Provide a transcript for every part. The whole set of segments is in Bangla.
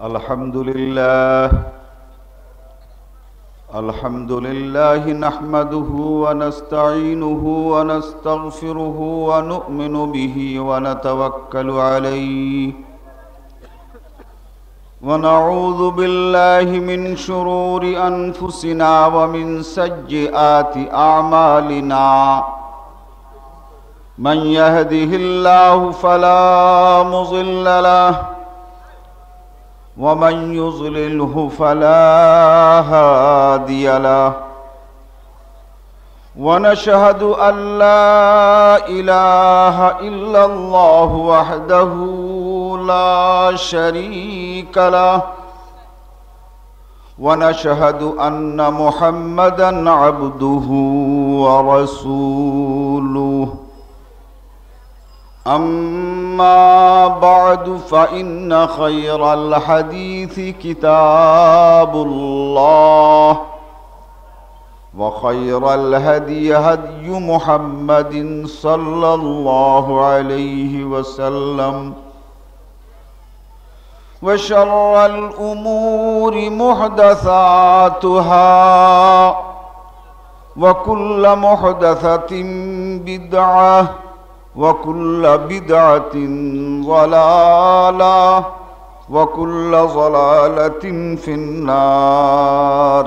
الحمد لله نحمده ونستعينه ونستغفره ونؤمن به ونتوكل عليه ونعوذ بالله من شرور أنفسنا ومن سيئات أعمالنا من يهده الله فلا مضل له ومن يضلله فلا هادي له ونشهد أن لا إله إلا الله وحده لا شريك له ونشهد أن محمدا عبده ورسوله أما بعد فإن خير الحديث كتاب الله وخير الهدي هدي محمد صلى الله عليه وسلم وشر الأمور محدثاتها وكل محدثة بدعة وكل بدعة ضلالة وكل ضلالة في النار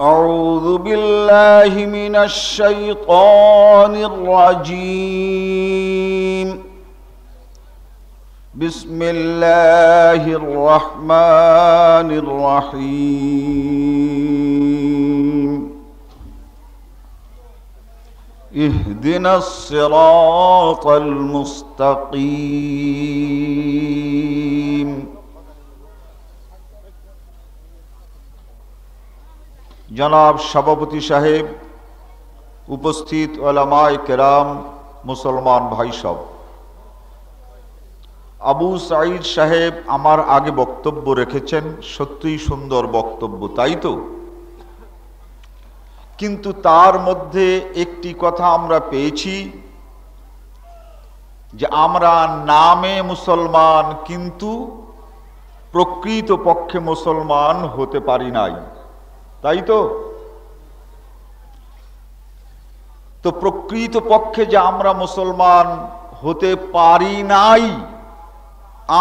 أعوذ بالله من الشيطان الرجيم بسم الله الرحمن الرحيم اهدنا الصراط المستقيم জনাব সভাপতি সাহেব, উপস্থিত উলামায়ে কেরাম, মুসলমান ভাই সব, আবু সাঈদ সাহেব আমার আগে বক্তব্য রেখেছেন, সত্যিই সুন্দর বক্তব্য, তাই তো? কিন্তু তার মধ্যে একটি কথা আমরা পেয়েছি যে আমরা নামে মুসলমান কিন্তু প্রকৃত পক্ষে মুসলমান হতে পারি নাই, তাই তো? তো প্রকৃত পক্ষে যে আমরা মুসলমান হতে পারি নাই,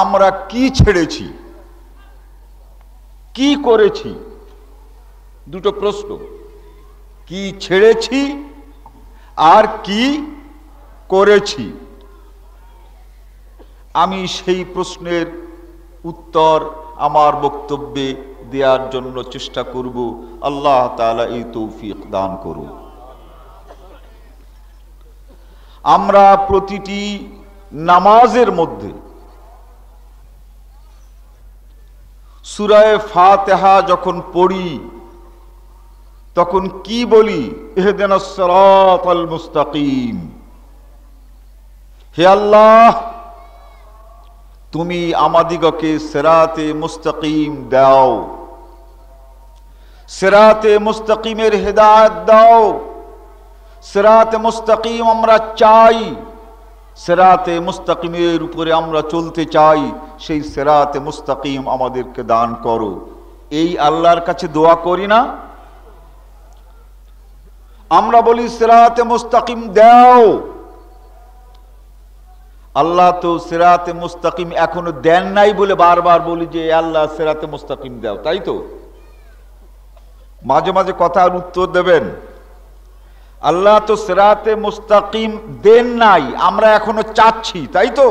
আমরা কি ছেড়েছি, কি করেছি? দুটো প্রশ্ন, কি ছেড়েছি আর কি করেছি। আমি সেই প্রশ্নের উত্তর আমার বক্তব্যে দেওয়ার জন্য চেষ্টা করব। আল্লাহ তাআলা এই তৌফিক দান করুন। আমরা প্রতিটি নামাজের মধ্যে সূরা ফাতিহা যখন পড়ি তখন কি বলি? ইহদিনাস সিরাতাল মুস্তাকিম। হে আল্লাহ, তুমি আমাদিগকে সিরাতে মুস্তাকিম দাও, সিরাতে মুস্তাকিমের হেদায়েত দাও। সিরাতে মুস্তাকিম আমরা চাই, সিরাতে মুস্তাকিমের উপরে আমরা চলতে চাই, সেই সিরাতে মুস্তাকিম আমাদেরকে দান করো। এই আল্লাহর কাছে দোয়া করি না? আমরা বলি সিরাতে মুস্তাকিম দাও, আল্লাহ তো সিরাতে মুস্তাকিম এখনো দেন নাই বলে বারবার বলি যে আল্লাহ সিরাতে মুস্তাকিম দাও, তাই তো? মাঝে মাঝে কথার উত্তর দেবেন, আল্লাহ তো সিরাতে মুস্তাকিম দেন নাই, আমরা এখনো চাচ্ছি, তাই তো?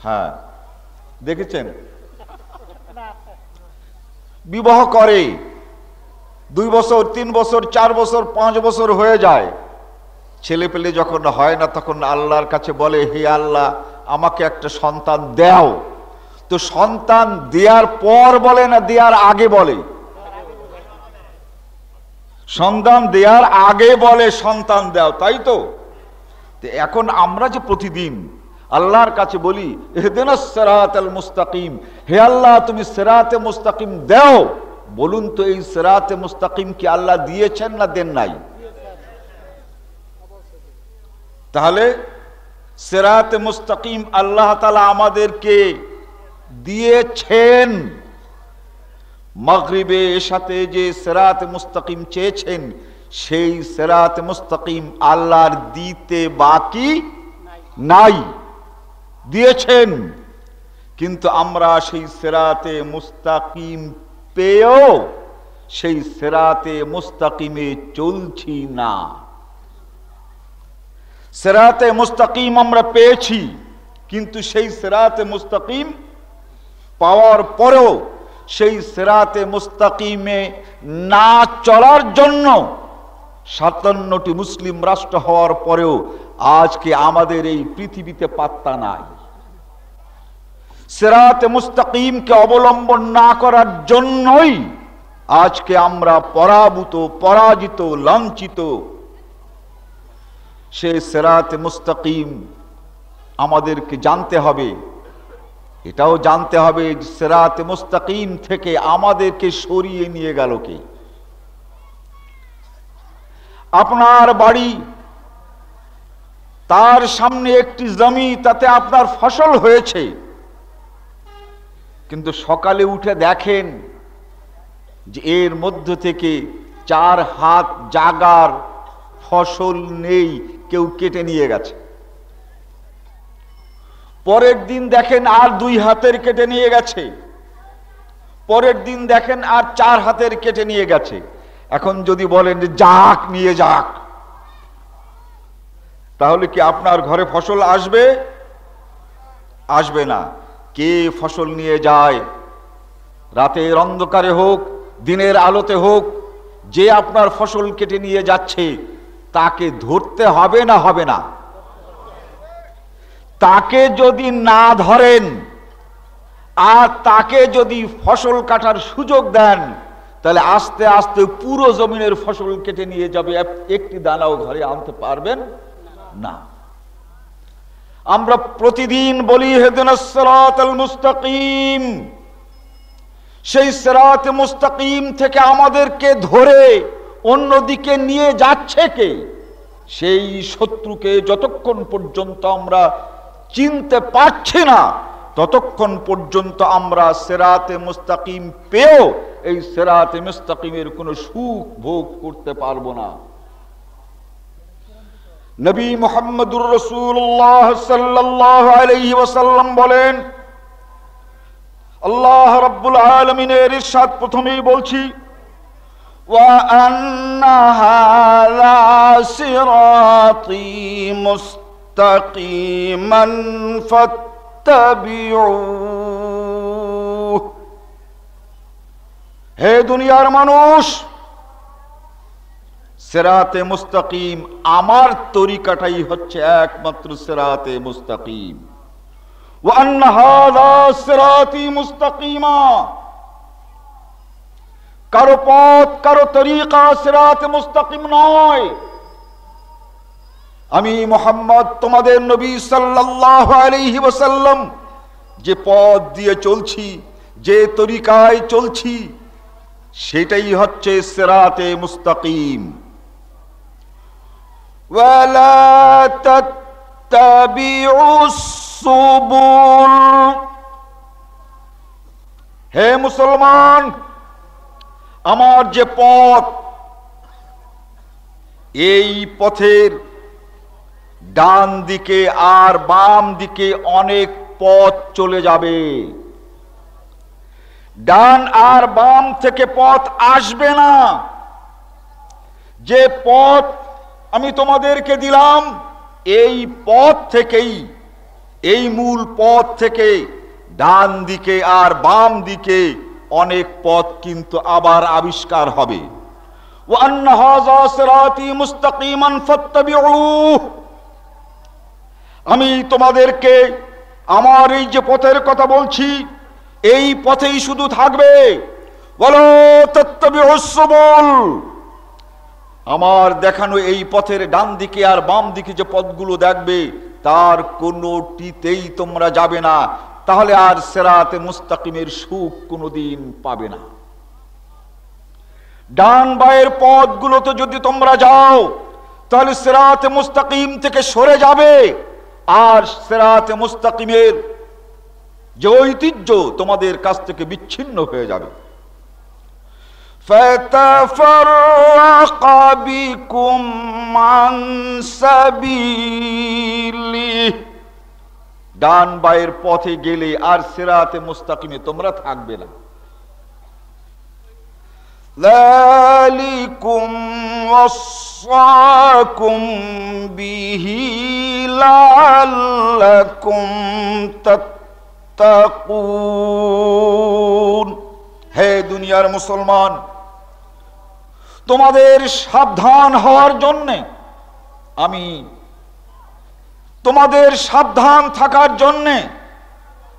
হ্যাঁ, দেখেছেন বিবাহ করে 2 বছর 3 বছর 4 বছর 5 বছর হয়ে যায়, ছেলে পেলে যখন হয় না তখন আল্লাহর কাছে বলে, হে আল্লাহ আমাকে একটা সন্তান দাও। তো সন্তান দেওয়ার পর বলে না দেওয়ার আগে বলে? সন্তান দেওয়ার আগে বলে সন্তান দাও, তাই তো? এখন আমরা যে প্রতিদিন আল্লাহর কাছে বলি ইহদিনাস সিরাতাল মুস্তাকিম, হে আল্লাহ তুমি সিরাতে মুস্তাকিম দাও, বলুন তো এই সিরাতে মুস্তাকিম কি আল্লাহ দিয়েছেন না দেন নাই? তাহলে সিরাতে মুস্তাকিম আল্লাহ তাআলা আমাদেরকে দিয়েছেন। মাগরিবে সাথে যে সিরাতে মুস্তাকিম চেয়েছেন, সেই সিরাতে মুস্তাকিম আল্লাহর দিতে বাকি নাই, দিয়েছেন। কিন্তু আমরা সেই সিরাতে মুস্তাকিম পেয়েও সেই সিরাতে মুস্তাকিমে চলছি না। সিরাতে মুস্তাকিম আমরা পেয়েছি, কিন্তু সেই সিরাতে মুস্তাকিম পাওয়ার পরেও সেই সিরাতে মুস্তাকিমে না চলার জন্য 57টি মুসলিম রাষ্ট্র হওয়ার পরেও আজকে আমাদের এই পৃথিবীতে পাত্তা নাই। সিরাতে মুস্তাকিমকে অবলম্বন না করার জন্যই আজকে আমরা পরাভূত, পরাজিত, লাঞ্ছিত। সেই সিরাতে মুস্তাকিম আমাদেরকে জানতে হবে, এটাও জানতে হবে সিরাতে মুস্তাকিম থেকে আমাদেরকে সরিয়ে নিয়ে গেল কে। আপনার বাড়ি, তার সামনে একটি জমি, তাতে আপনার ফসল হয়েছে, কিন্তু সকালে উঠে দেখেন যে এর মধ্য থেকে 4 হাত জাগার ফসল নেই, কেউ কেটে নিয়ে গেছে। পরের দিন দেখেন আর 2 হাতের কেটে নিয়ে গেছে, পরের দিন দেখেন আর 4 হাতের কেটে নিয়ে গেছে। এখন যদি বলেন যে যাক, নিয়ে যাক, তাহলে কি আপনার ঘরে ফসল আসবে? আসবে না। কে ফসল নিয়ে যায়, রাতের অন্ধকারে হোক, দিনের আলোতে হোক, যে আপনার ফসল কেটে নিয়ে যাচ্ছে তাকে ধরতে হবে না হবে না? তাকে যদি না ধরেন আর তাকে যদি ফসল কাটার সুযোগ দেন, তাহলে আস্তে আস্তে পুরো জমিনের ফসল কেটে নিয়ে যাবে, একটি দানাও ঘরে আনতে পারবেন না। আমরা প্রতিদিন বলি ইহদিনাস সিরাতাল মুস্তাকিম, সেই সিরাতে মুস্তাকিম থেকে আমাদেরকে ধরে অন্যদিকে নিয়ে যাচ্ছে কে? সেই শত্রুকে যতক্ষণ পর্যন্ত আমরা চিনতে পারছি না, ততক্ষণ পর্যন্ত আমরা সিরাতে মুস্তাকিম পেয়েও এই সিরাতে মুস্তাকিমের কোনো সুখ ভোগ করতে পারবো না। নবী মুহাম্মদুর রাসূলুল্লাহ সাল্লাল্লাহু আলাইহি ওয়াসাল্লাম বলেন, আল্লাহ রাব্বুল আলামিনের ইরশাদ প্রথমেই বলছি, ওয়া আন্না হাযা সিরাতী মুস্তাকিমান ফাত্তাবিউহু। হে দুনিয়ার মানুষ, সিরাতে মুস্তাকিম আমার তরিকাটাই হচ্ছে একমাত্র সিরাতে মুস্তাকিম। ওয়া আন্না হাযা সিরাতী মুস্তাকিমা, কারো পথ, কারো তরিকা সিরাতে মুস্তাকিম নয়। আমি মুহাম্মদ তোমাদের নবী সাল্লাল্লাহু আলাইহি ওয়াসাল্লাম যে পথ দিয়ে চলছি, যে তরিকায় চলছি, সেটাই হচ্ছে সিরাতে মুস্তাকিম। ওয়ালা তাত্তাবিউস সুবুল, হে মুসলমান, আমার যে পথ, এই পথের ডান দিকে আর বাম দিকে অনেক পথ চলে যাবে। ডান আর বাম থেকে পথ আসবে না। যে পথ আমি তোমাদেরকে দিলাম, এই পথ থেকেই, এই মূল পথ থেকে ডান দিকে আর বাম দিকে অনেক পথ কিন্তু আবার আবিষ্কার হবে। ওয়া আন্না হাযা সিরাতী মুস্তাকিমান ফাত্তাবিউহু, আমি তোমাদেরকে আমার এই যে পথের কথা বলছি, এই পথেই শুধু থাকবে। ওয়ালা তাত্তাবিউস সুবুল, আমার দেখানো এই পথের ডান দিকে আর বাম দিকে যে পথগুলো দেখবে, তার কোনোটিতেই তোমরা যাবে না। তাহলে আর সিরাতে মুস্তাকিমের সুখ কোনোদিন পাবে না। ডান বায়ের পথগুলোতে যদি তোমরা যাও, তাহলে সিরাতে মুস্তাকিম থেকে সরে যাবে আর সিরাতে মুস্তাকিমের যে ঐতিহ্য তোমাদের কাছ থেকে বিচ্ছিন্ন হয়ে যাবে। فَتَفَرَّقَ بِكُمْ عَنْ سَبِيلِهِ, ডান বায়ের পথে গেলে আর সিরাতে মুস্তাকিমে তোমরা থাকবে না। ذَلِكُمْ وَصَّاكُمْ بِهِ لَعَلَّكُمْ تَتَّقُونَ। হে দুনিয়ার মুসলমান, তোমাদের সাবধান হওয়ার জন্যে, আমি তোমাদের সাবধান থাকার জন্যে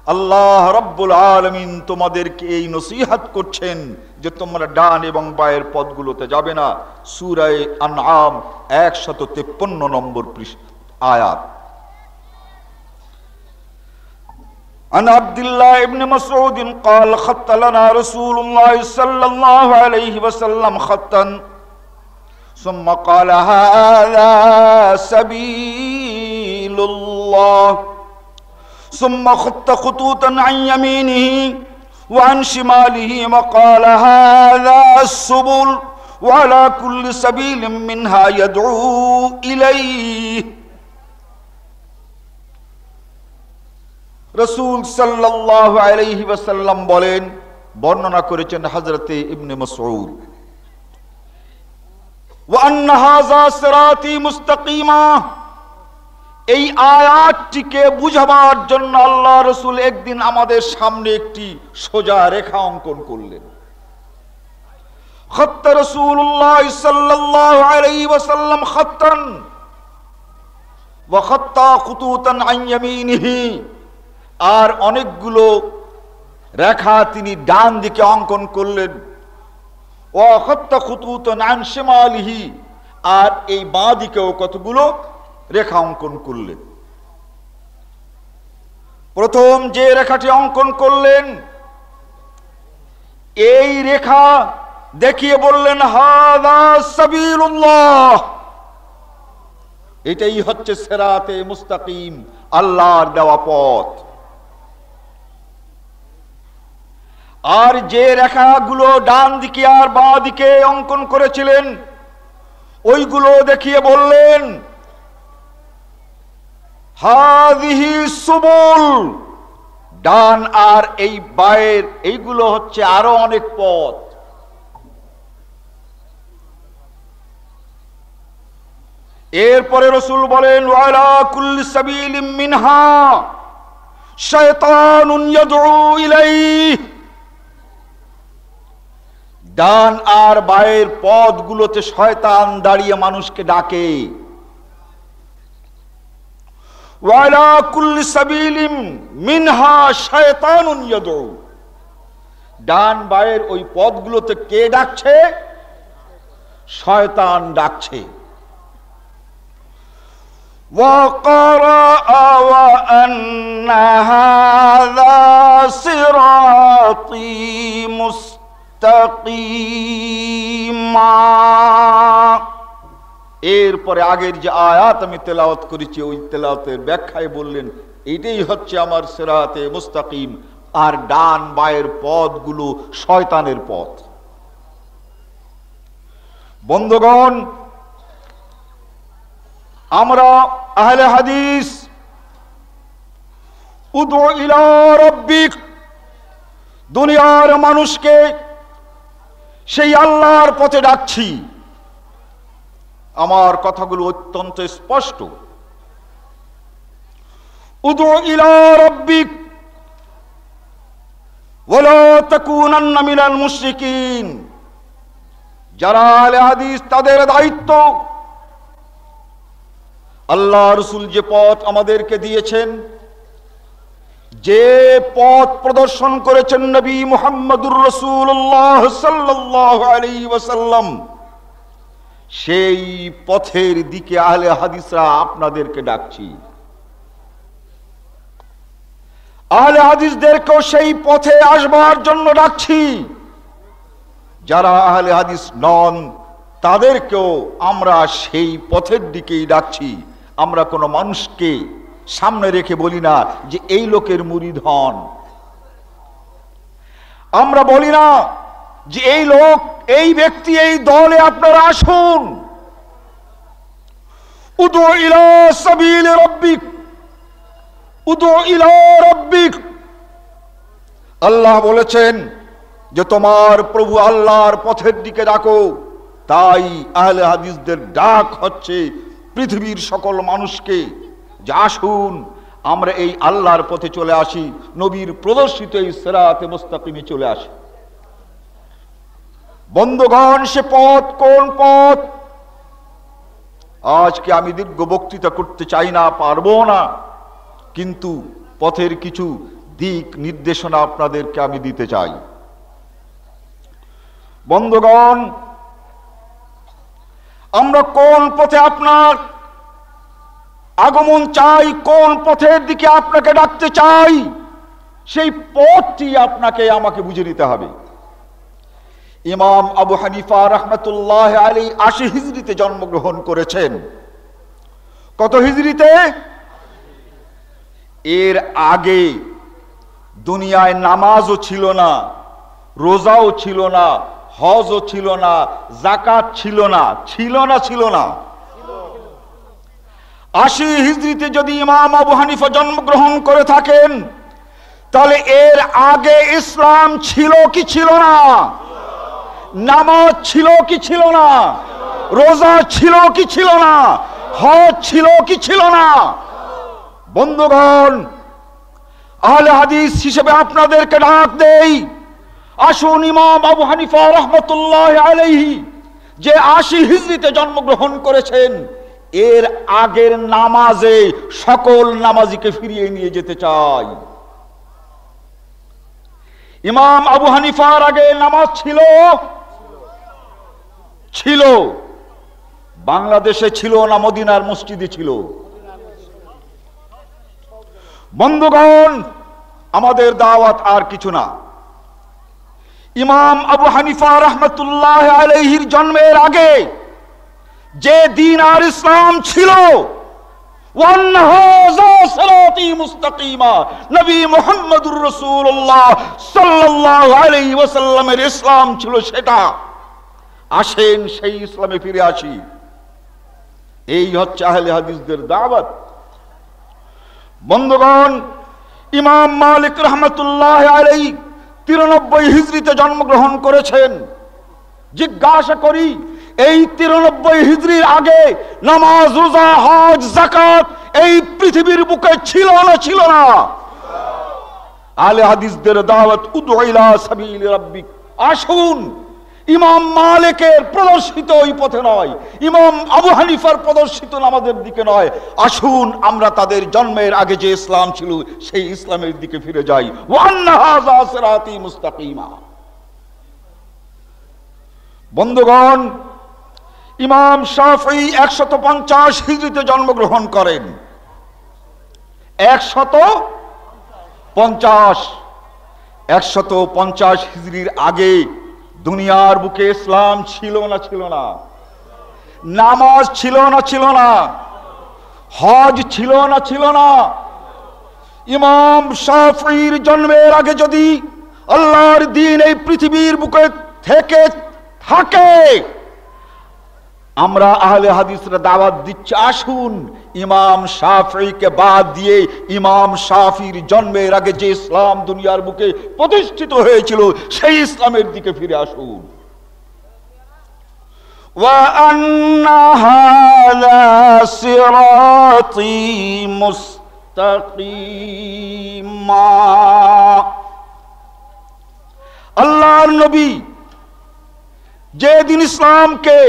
আল্লাহ রাব্বুল আলামিন তোমাদেরকে এই নসিহত করছেন যে তোমরা ডান এবং বায়ের পথগুলোতে যাবে না। সূরা আনআম 153 নম্বর আয়াত। عن عبد الله بن مسعود قال خط لنا رسول الله صلى الله عليه وسلم خطا ثم قال هذا سبيل الله ثم خط خطوطا عن يمينه وعن شماله وقال هذا السبل وعلى كل سبيل منها يدعو إليه। রাসূল সাল্লাল্লাহু আলাইহি ওয়াসাল্লাম বলেন, বর্ণনা করেছেন হযরতে ইবনে মাসউদ, ওয়া আন্না হাযা সিরাতি মুস্তাকিমা। এই আয়াতটিকে বুঝাবার জন্য আল্লাহ রাসূল একদিন আমাদের সামনে একটি সোজা রেখা অঙ্কন করলেন। খাত্তা রাসূলুল্লাহ সাল্লাল্লাহু আলাইহি ওয়াসাল্লাম খাত্তান ওয়া খাত্তা খুতুতান আন ইয়ামিনিহি, আর অনেকগুলো রেখা তিনি ডান দিকে অঙ্কন করলেন। ওয়া খাত্তা খুতুতান আন শিমালিহি, আর এই বাঁ দিকেও কতগুলো রেখা অঙ্কন করলেন। প্রথম যে রেখাটি অঙ্কন করলেন, এই রেখা দেখিয়ে বললেন হাযা সাবিলুল্লাহ, এটাই হচ্ছে সিরাতে মুস্তাকিম, আল্লাহর দেওয়া পথ। আর যে রেখাগুলো ডান দিকে আর বাঁ দিকে অঙ্কন করেছিলেন, ওইগুলো দেখিয়ে বললেন হাযিহি সুবুল, ডান আর এই বায়ের এইগুলো হচ্ছে আরো অনেক পথ। এরপরে রাসূল বলেন ওয়ালা কুল্লি সাবিলিম মিনহা শায়তানুন ইয়াদউ ইলাইহি, ডান আর বায়ের পথগুলোতে শয়তান দাঁড়িয়ে মানুষকে ডাকে। ওয়ালা কুল্লি সাবিলিম মিনহা শায়তানুন ইয়াদউ, ডান বায়ের ওই পথগুলোতে কে ডাকছে? শয়তান ডাকছে। وقرأ وأن هذا صراطي مستقيما। এরপরে আগের যে আয়াত আমি তেলাওয়াত করেছি, ওই তেলাওয়াতের ব্যাখ্যায় বললেন এটাই হচ্ছে আমার সিরাতে মুস্তাকিম, আর ডান বায়ের পথগুলো শয়তানের পথ। বন্ধুগণ, আমরা আহলে হাদিস উদউ ইলা রাব্বিক, দুনিয়ার মানুষকে সেই আল্লাহর পথে ডাকছি। আমার কথাগুলো অত্যন্ত স্পষ্ট। উদউ ইলা রাব্বিক ওয়ালা তাকুনান্না মিনাল মুশরিকিন। যারা আহলে হাদিস, তাদের দায়িত্ব আল্লাহ রাসূল যে পথ আমাদেরকে দিয়েছেন, যে পথ প্রদর্শন করেছেন নবী মুহাম্মদুর রাসূলুল্লাহ সাল্লাল্লাহু আলাইহি ওয়াসাল্লাম, সেই পথের দিকে আহলে হাদিসরা আপনাদেরকে ডাকছি। আহলে হাদিসদেরকেও সেই পথে আসবার জন্য ডাকছি। যারা আহলে হাদিস নন, তাদেরকেও আমরা সেই পথের দিকেই ডাকছি। আমরা কোনো মানুষকে সামনে রেখে বলি না যে এই লোকের মুরিদ হন। আমরা বলি না যে এই লোক, এই ব্যক্তি, এই দলে আপনারা আসুন। উদু ইলা সাবিল রাব্বিক, উদু ইলা রাব্বিক। আল্লাহ বলেছেন যে তোমার প্রভু আল্লাহর পথের দিকে ডাকো। তাই আহলে হাদিসদের ডাক হচ্ছে পৃথিবীর সকল মানুষকে যে আসুন আমরা এই আল্লাহর পথে চলে আসি, নবীর প্রদর্শিত এই সিরাতে মুস্তাকিমে চলে আসি। বন্ধুগণ, সে পথ কোন পথ? আজকে আমি দীর্ঘ বক্তৃতা করতে চাই না, পারবো না, কিন্তু পথের কিছু দিক নির্দেশনা আপনাদেরকে আমি দিতে চাই। বন্ধুগণ, আমরা কোন পথে আপনার আগমন চাই, কোন পথের দিকে আপনাকে ডাকতে চাই, সেই পথটি আপনাকে আমাকে বুঝে নিতে হবে। ইমাম আবু হানিফা রাহমাতুল্লাহ আলাইহি ৮০ হিজরিতে জন্মগ্রহণ করেছেন। কত হিজরিতে? এর আগে দুনিয়ায় নামাজও ছিল না, রোজাও ছিল না, হজও ছিল না, যাকাত ছিল না, ছিল না, ছিল না। ৮০ হিজরিতে যদি ইমাম আবু হানিফা জন্মগ্রহণ করে থাকেন, তাহলে এর আগে ইসলাম ছিল কি ছিল না? নামাজ ছিল কি ছিল না? রোজা ছিল কি ছিল না? হজ ছিল কি ছিল না? বন্ধুগণ, আহলে হাদিস হিসেবে আপনাদেরকে ডাক দেই, আসুন ইমাম আবু হানিফা রাহমাতুল্লাহ আলাইহি যে ৮০ হিজরিতে জন্মগ্রহণ করেছেন, এর আগের নামাজে সকল নামাজিকে ফিরিয়ে নিয়ে যেতে চাই। ইমাম আবু হানিফার আগে নামাজ ছিল, ছিল, বাংলাদেশে ছিল না, মদিনার মসজিদে ছিল। বন্ধুগণ, আমাদের দাওয়াত আর কিছু না। ইমাম আবু হানিফা রাহমাতুল্লাহ আলাইহির জন্মের আগে যে দ্বীন আর ইসলাম ছিল, ওয়ান্নাহাযা সিরাতি মুস্তাকিমা, নবী মুহাম্মদুর রাসূলুল্লাহ সাল্লাল্লাহু আলাইহি ওয়াসাল্লামের ইসলাম ছিল সেটা। আসেন সেই ইসলামে ফিরে আসি। এই হচ্ছে আহলে হাদিসদের দাওয়াত। বন্ধুগণ, ইমাম মালিক রাহমাতুল্লাহ আলাইহি 93 হিজরিতে জন্মগ্রহণ করেছেন। জিজ্ঞাসা করি, এই 93 হিজরির আগে নামাজ, রোজা, হজ, যাকাত এই পৃথিবীর বুকে ছিল না, ছিল না? আহলে হাদিসদের দাওয়াত, উদু ইলা সাবিল রাব্বিক। আসুন, ইমাম মালিকের প্রদর্শিত ওই পথে নয়, ইমাম আবু হানিফার প্রদর্শিত নামাজের দিকে নয়, আসুন আমরা তাদের জন্মের আগে যে ইসলাম ছিল সেই ইসলামের দিকে ফিরে যাই। ওয়ান্নাহাযা সিরাতি মুস্তাকিমা। বন্ধুগণ, ইমাম শাফিঈ ১৫০ হিজরিতে জন্মগ্রহণ করেন। ১৫০ হিজরির আগে দুনিয়ার বুকে ইসলাম ছিল না, ছিল না? নামাজ ছিল না, ছিল না? হজ ছিল না, ছিল না? ইমাম শাফিঈর জন্মের আগে যদি আল্লাহর দ্বীন এই পৃথিবীর বুকে থেকে থাকে, আমরা আহলে হাদিসরা দাওয়াত দিচ্ছি, আসুন ইমাম শাফিঈকে বাদ দিয়ে ইমাম শাফিঈর জন্মের আগে যে ইসলাম দুনিয়ার বুকে প্রতিষ্ঠিত হয়েছিল সেই ইসলামের দিকে ফিরে আসুন। ওয়া আন্না হাযা সিরাতি মুস্তাকিমা। আল্লাহর নবী যেদিন ইসলামকে,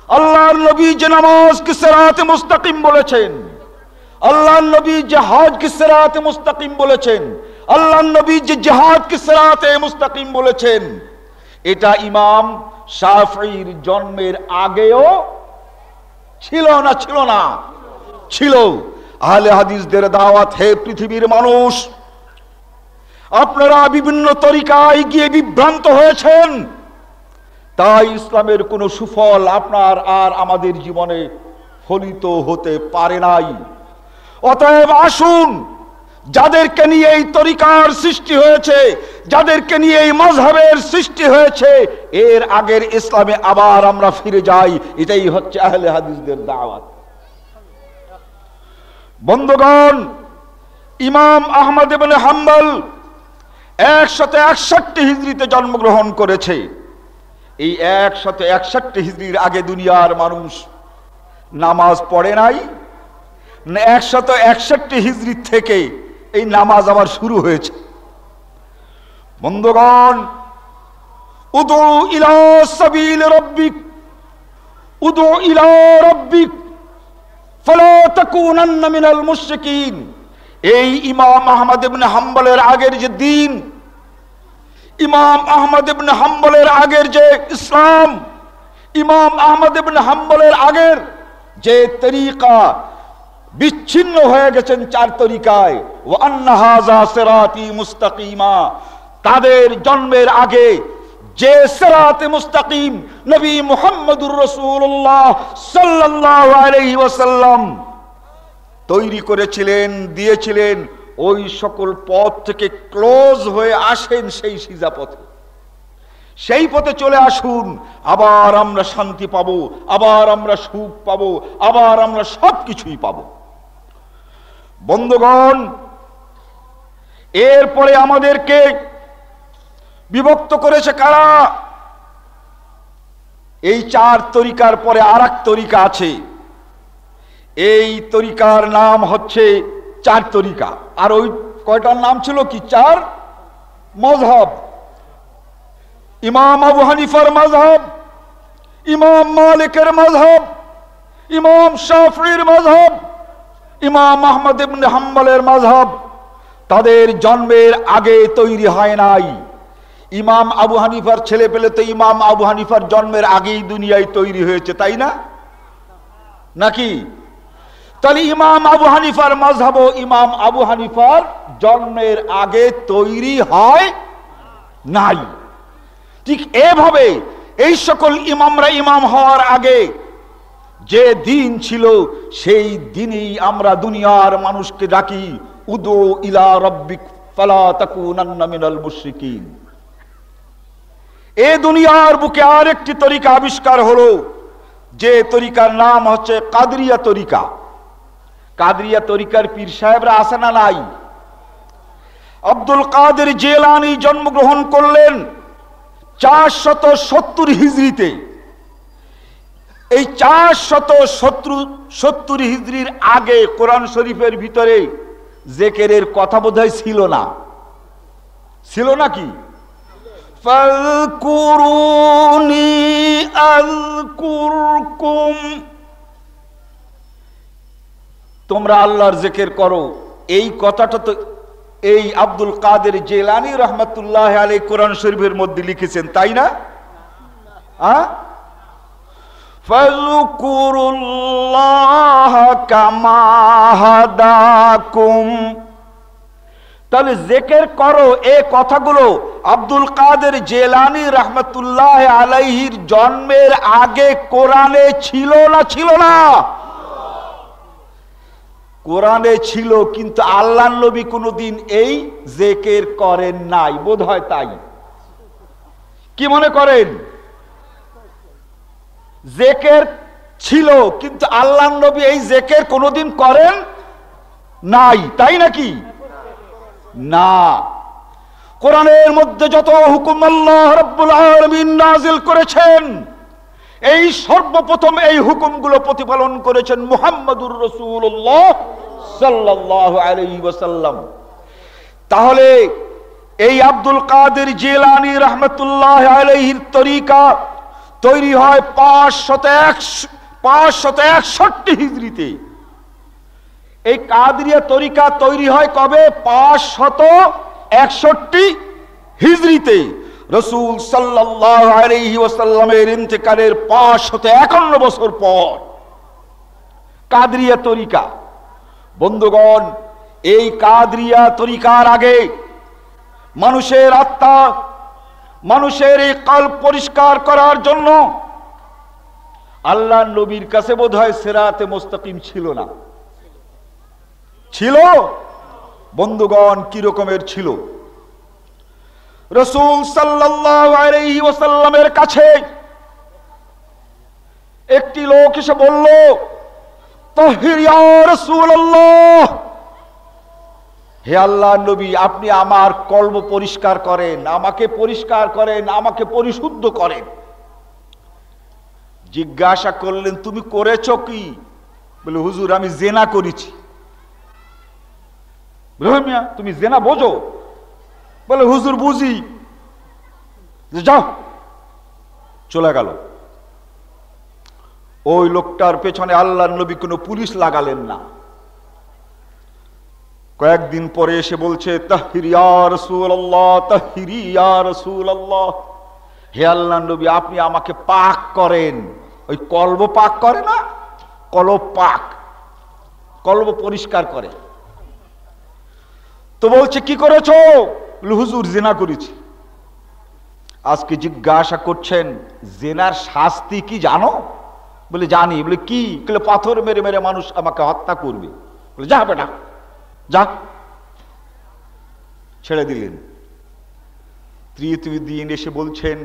আল্লাহর নবী যে নামাজকে সিরাতে মুস্তাকিম বলেছেন, আল্লাহর নবী যে হজকে সিরাতে মুস্তাকিম বলেছেন, আল্লাহর নবী যে জিহাদকে সিরাতে মুস্তাকিম বলেছেন, এটা ইমাম শাফিঈর জন্মের আগেও ছিল না, ছিল না? ছিল। আহলে হাদিসদের দাওয়াত, হে পৃথিবীর মানুষ, আপনারা বিভিন্ন তরিকায় গিয়ে বিভ্রান্ত হয়েছেন, তাই ইসলামের কোনো সুফল আপনার আর আমাদের জীবনে ফলিত হতে পারে নাই। অতএব আসুন, যাদেরকে নিয়ে এই তরিকার সৃষ্টি হয়েছে, যাদেরকে নিয়ে এই মাযহাবের সৃষ্টি হয়েছে, এর আগের ইসলামে আবার আমরা ফিরে যাই। এটাই হচ্ছে আহলে হাদিসদের দাওয়াত। বন্ধুগণ, ইমাম আহমদ ইবনে হাম্বল 161 হিজরিতে জন্মগ্রহণ করেছে। এই 161 হিজরির আগে দুনিয়ার মানুষ নামাজ পড়ে নাই। 161 হিজরি থেকে এই নামাজ আবার শুরু হয়েছে। বন্ধুগণ, উদু ইলা সাবিল রাব্বিক, উদু ইলা রাব্বিক ফালা তাকুনান্না মিনাল মুশরিকিন। এই ইমাম আহমদ ইবনে হাম্বলের আগের যে দিন, ইমাম আহমদ ইবনে হাম্বলের আগের যে ইসলাম, ইমাম আহমদ ইবনে হাম্বলের আগের যে তরিকা, বিচ্ছিন্ন হয়ে গেছেন 4 তরিকায়। ওয়া আন্না হাযা সিরাতি মুস্তাকিমা, তাদের জন্মের আগে যে সিরাতে মুস্তাকিম নবী মুহাম্মদুর রাসূলুল্লাহ সাল্লাল্লাহু আলাইহি ওয়াসাল্লাম তৈরি করেছিলেন, দিয়েছিলেন, ওই সকল পথ থেকে ক্লোজ হয়ে আসেন সেই সিজা পথে। সেই পথে চলে আসুন, আবার আমরা শান্তি পাবো, আবার আমরা সুখ পাবো, আবার আমরা সবকিছুই পাবো। বন্ধুগণ, এরপরে আমাদেরকে বিভক্ত করেছে কারা? এই 4 তরিকার পরে আরেক তরিকা আছে। এই তরিকার নাম হচ্ছে 4 তরিকা। আর ওই কয়টার নাম ছিল কি? 4 মাযহাব। ইমাম আবু হানিফার মাযহাব, ইমাম মালিকের মাযহাব, ইমাম শাফিঈর মাযহাব, ইমাম আহমদ ইবনে হাম্বলের মাযহাব। তাদের জন্মের আগে তৈরি হয় নাই। ইমাম আবু হানিফার ছেলে পেলে তো ইমাম আবু হানিফার জন্মের আগেই দুনিয়ায় তৈরি হয়েছে, তাই না? নাকি? তাহলে ইমাম আবু হানিফার মাযহাব ও ইমাম আবু হানিফার জন্মের আগে তৈরি হয় নাই। ঠিক এভাবে এই সকল ইমামরা ইমাম হওয়ার আগে যে দিন ছিল, সেই দিনেই আমরা দুনিয়ার মানুষকে ডাকি, উদু ইলা রাব্বিক ফালা তাকুনান্না মিনাল মুশরিকিন। এই দুনিয়ার বুকে আরেকটি তরিকা আবিষ্কার হলো, যে তরিকার নাম হচ্ছে কাদরিয়া তরিকা। কাদরিয়া তরিকার পীর সাহেবরা আছে না নাই? আব্দুল কাদের জিলানী জন্মগ্রহণ করলেন 470 হিজরিতে। এই 470 হিজরির আগে কোরআন শরীফের ভিতরে জিকিরের কথা বোধহয় ছিল না। ছিল নাকি? ফাযকুরুনি আযকুরকুম, তোমরা আল্লাহর জিকির করো। এই কথাটা তো এই আব্দুল কাদের জিলানী রাহমাতুল্লাহ আলাইহি কোরআন শরীফের মধ্যে লিখেছেন, তাই না? ফাযকুরুল্লাহ কামা হাদাকুম, তাহলে জিকির করো। এই কথাগুলো আব্দুল কাদের জিলানী রাহমাতুল্লাহ আলাইহির জন্মের আগে কোরআনে ছিল না? ছিল না? কোরআনে ছিল, কিন্তু আল্লাহর নবী কোনদিন এই জিকির করেন নাই, বোধ হয়। তাই কি মনে করেন? জিকির ছিল, কিন্তু আল্লাহর নবী এই জিকির কোনদিন করেন নাই, তাই নাকি? না। কোরআনের মধ্যে যত হুকুম আল্লাহ রাব্বুল আলামিন নাযিল করেছেন, এই সর্বপ্রথম এই হুকুমগুলো প্রতিপালন করেছেন মুহাম্মদুর রাসূলুল্লাহ সাল্লাল্লাহু আলাইহি ওয়াসাল্লাম। তাহলে এই আব্দুল কাদের জিলানী রাহমাতুল্লাহ আলাইহির তরিকা তৈরি হয় 561 হিজরিতে। এই কাদরিয়া তরিকা তৈরি হয় কবে? 561 হিজরিতে, রাসূল সাল্লাল্লাহু আলাইহি ওয়াসাল্লামের ইন্তেকালের 551 বছর পর কাদরিয়া তরিকা। বন্ধুগণ, এই কাদরিয়া তরিকার আগে মানুষের আত্মা, মানুষের এই কল্প পরিষ্কার করার জন্য আল্লাহর নবীর কাছে বোধহয় সিরাতে মুস্তাকিম ছিল না। ছিল? বন্ধুগণ, কি রকমের ছিল? রাসূল সাল্লাল্লাহু আলাইহি ওয়াসাল্লামের কাছে একটি লোক এসে বলল, তাহির ইয়া রাসূলুল্লাহ, হে আল্লাহর নবী, আপনি আমার কলব পরিষ্কার করেন, আমাকে পরিষ্কার করেন, আমাকে পরিশুদ্ধ করেন। জিজ্ঞাসা করলেন, তুমি করেছো কি? বলে, হুজুর, আমি জেনা করেছি। মিয়া, তুমি জেনা বোঝো? বলে, হুজুর, বুঝি। যাও, চলে গেল। ওই লোকটার পেছনে আল্লাহর নবী কোনো পুলিশ লাগালেন না। কয়েকদিন পরে এসে বলছে, তাহির ইয়া রাসূলুল্লাহ, তাহির ইয়া রাসূলুল্লাহ, হে আল্লাহর নবী, আপনি আমাকে পাক করেন। ওই কলব পাক করে না, কলব পাক, কলব পরিষ্কার করে। তো বলছে, কি করেছো? হুজুর, জিনা করেছি। আজকে জিজ্ঞাসা করছেন, জেনার শাস্তি কি জানো? বলে, জানি। বলে, কি? বলে, পাথর মেরে মেরে মানুষ আমাকে হত্যা করবে। বলে, যা বেটা, যা। ছেড়ে দিলেন। তৃতীয় দিন এসে বলছেন,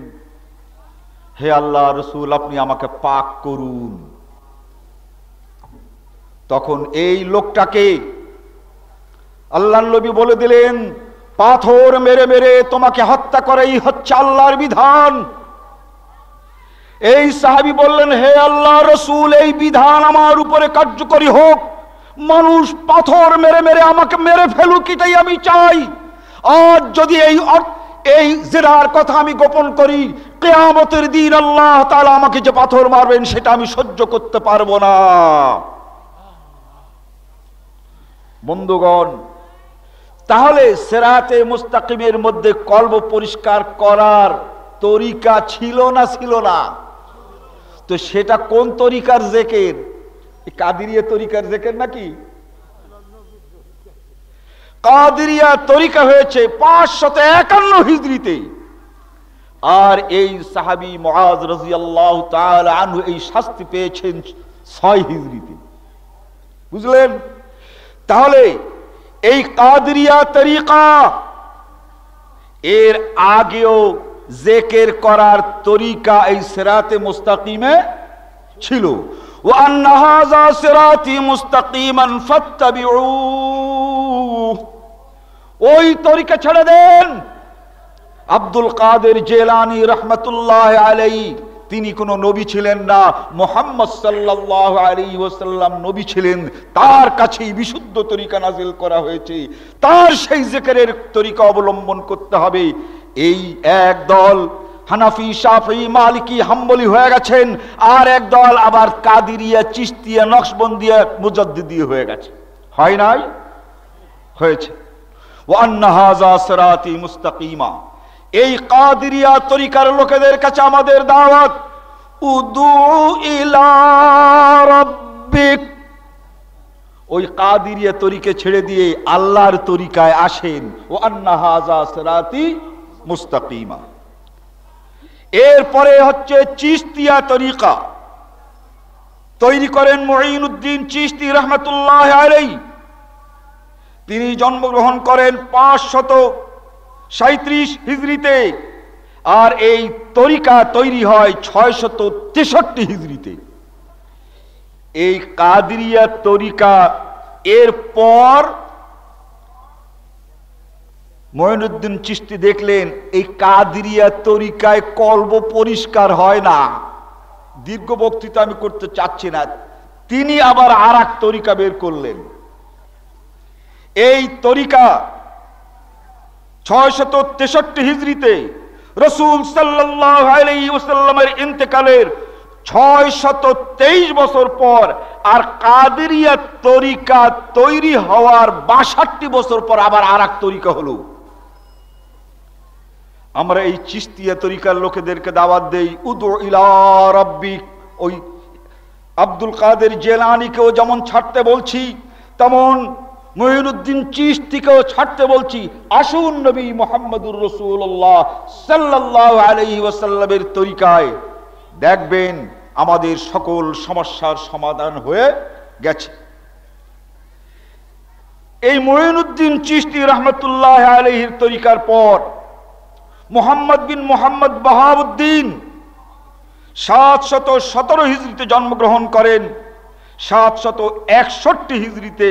হে আল্লাহ রাসূল, আপনি আমাকে পাক করুন। তখন এই লোকটাকে আল্লাহর নবী বলে দিলেন, পাথর মেরে মেরে তোমাকে হত্যা করাই হচ্ছে আল্লাহর বিধান। এই সাহাবী বললেন, হে আল্লাহ রাসূল, এই বিধান আমার উপরে কার্যকরী হোক। মানুষ পাথর মেরে মেরে আমাকে মেরে ফেলুক, এটাই আমি চাই। আর যদি এই জিনার কথা আমি গোপন করি, কিয়ামতের দিন আল্লাহ তাআলা আমাকে যে পাথর মারবেন সেটা আমি সহ্য করতে পারবো না। বন্ধুগণ, তাহলে সিরাতে মুস্তাকিমের মধ্যে কলব পরিষ্কার করার তরিকা ছিল না ছিল না? তো সেটা কোন তরিকার জিকির? কাদেরিয়া তরিকার জিকির নাকি? কাদেরিয়া তরিকা হয়েছে 551 হিজরিতে। আর এই সাহাবী মুআজ রাদিয়াল্লাহু তাআলা আনহু এই শাস্তি পেয়েছেন 6 হিজরিতে। বুঝলেন? তাহলে এই কাদেরিয়া তরিকা এর আগেও জিকির করার তরিকা এই সিরাতে মুস্তাকিমে ছিল। ওয়া আন্না হাযা সিরাতি মুস্তাকিমান ফাত্তাবিউহ, ওই তরিকা ছেড়ে দেন। আব্দুল কাদের জিলানী রাহমাতুল্লাহ আলাইহি, তিনি কোনো নবী ছিলেন না, মুহাম্মদ সাল্লাল্লাহু আলাইহি ওয়াসাল্লাম নবী ছিলেন। তার কাছেই বিশুদ্ধ তরিকা নাজিল করা হয়েছে, তার সেই জিকিরের তরিকা অবলম্বন করতে হবে। এই এক দল হানাফি, শাফিঈ, মালিকি, হাম্বলি হয়ে গেছেন, আর এক দল আবার কাদেরিয়া, চিশতিয়া, নকশবন্দিয়া, মুজাদ্দিদি হয়ে গেছে। হয় নাই? হয়েছে। ওয়া আন্না হাযা সিরাতি মুস্তাকিমা, এই কাদেরিয়া তরিকার লোকেদের কাছে আমাদের দাওয়াত, উদু ইলা রাব্বিক, ওই কাদেরিয়া তরিকা ছেড়ে দিয়ে আল্লাহর তরিকায় আসেন। ওয়া আন্না হাযা সিরাতি মুস্তাকিমা। এরপরে হচ্ছে চিশতিয়া তরিকা, তৈরি করেন মুঈনুদ্দিন চিশতি রাহমাতুল্লাহ আলাইহি। তিনি জন্মগ্রহণ করেন 537 হিজরিতে, আর এই তরিকা তৈরি হয় 663 হিজরিতে। এই কাদেরিয়া তরিকা এরপর মুঈনুদ্দিন চিশতি দেখলেন এই কাদেরিয়া তরিকায় কলব পরিষ্কার হয় না। দীর্ঘ বক্তৃতা আমি করতে চাচ্ছি না। তিনি আবার আর এক তরিকা বের করলেন। এই তরিকা 663 হিজরিতে রাসূল সাল্লাল্লাহু আলাইহি ওয়াসাল্লামের ইন্তেকালের 623 বছর পর, আর কাদেরিয়া তরিকা তৈরি হওয়ার 62 বছর পর আবার আর এক তরিকা হলো। আমরা এই চিশতিয়া তরিকার লোকেদেরকে দাওয়াত দেই, উদু ইলা রাব্বিক। ওই আব্দুল কাদের জিলানীকেও যেমন ছাড়তে বলছি, তেমন মুঈনুদ্দিন চিশতিকেও ছাড়তে বলছি। আসুন নবী মুহাম্মদুর রাসূলুল্লাহ সাল্লাল্লাহু আলাইহি ওয়াসাল্লামের তরিকায়, দেখবেন আমাদের সকল সমস্যার সমাধান হয়ে গেছে। এই মুঈনুদ্দিন চিশতি রহমতুল্লাহ আলাইহির তরিকার পর মুহাম্মদ বিন মুহাম্মদ বাহাউদ্দিন 717 হিজরিতে জন্মগ্রহণ করেন। 761 হিজরিতে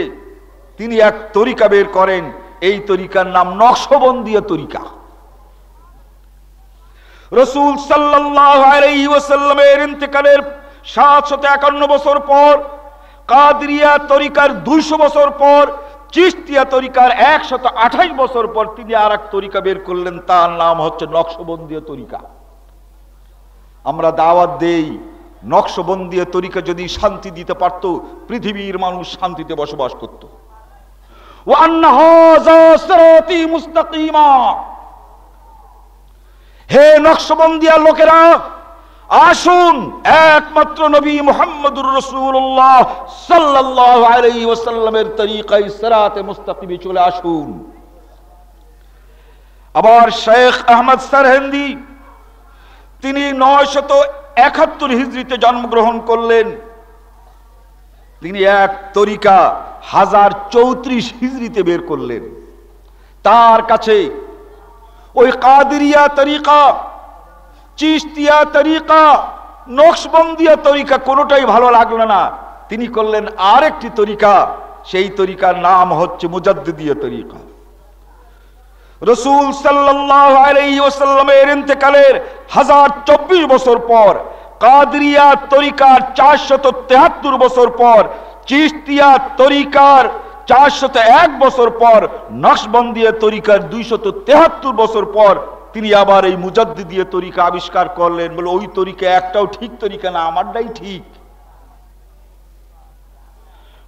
তিনি এক তরিকা বের করেন। এই তরিকার নাম নকশবন্দিয়া তরিকা। রাসূল সাল্লাল্লাহু আলাইহি ওয়াসাল্লামের ইন্তেকালের 751 বছর পর, কাদরিয়া তরিকার 200 বছর পর, চিশতিয়া তরিকার 128 বছর পর তিনি আর এক তরিকা বের করলেন, তার নাম হচ্ছে নকশবন্দিয়া তরিকা। আমরা দাওয়াত দেই, নকশবন্দিয়া তরিকা যদি শান্তি দিতে পারত, পৃথিবীর মানুষ শান্তিতে বসবাস করত। ওয়া আন্না হাযা সিরাতি মুস্তাকিমা, হে নকশবন্দিয়া লোকেরা, আসুন একমাত্র নবী মুহাম্মদুর রাসূলুল্লাহ সাল্লাল্লাহু আলাইহি ওয়াসাল্লামের তরিকায় সিরাতে মুস্তাকিমে চলে আসুন। আবার শেখ আহমদ সরহিন্দি তিনি 971 হিজরিতে জন্মগ্রহণ করলেন। তিনি এক তরিকা 1034 হিজরিতে বের করলেন। তার কাছে ওই কাদরিয়া তরিকা, চিশতিয়া তরিকা, নকশবন্দিয়া তরিকা কোনোটাই ভালো লাগলো না। তিনি করলেন আরেকটি তরিকা, সেই তরিকার নাম হচ্ছে মুজাদ্দিদিয়া তরিকা। রাসূল সাল্লাল্লাহু আলাইহি ওয়াসাল্লামের ইন্তেকালের 1024 বছর পর, কাদরিয়া তরিকার 473 বছর পর, চিশতিয়া তরিকার 401 বছর পর, নকশবন্দিয়া তরিকার 273 বছর পর তিনি আবার এই মুজাদ্দিদিয়া তরিকা আবিষ্কার করলেন। বলে ওই তরিকা একটাও ঠিক তরিকা না, আমারটাই ঠিক।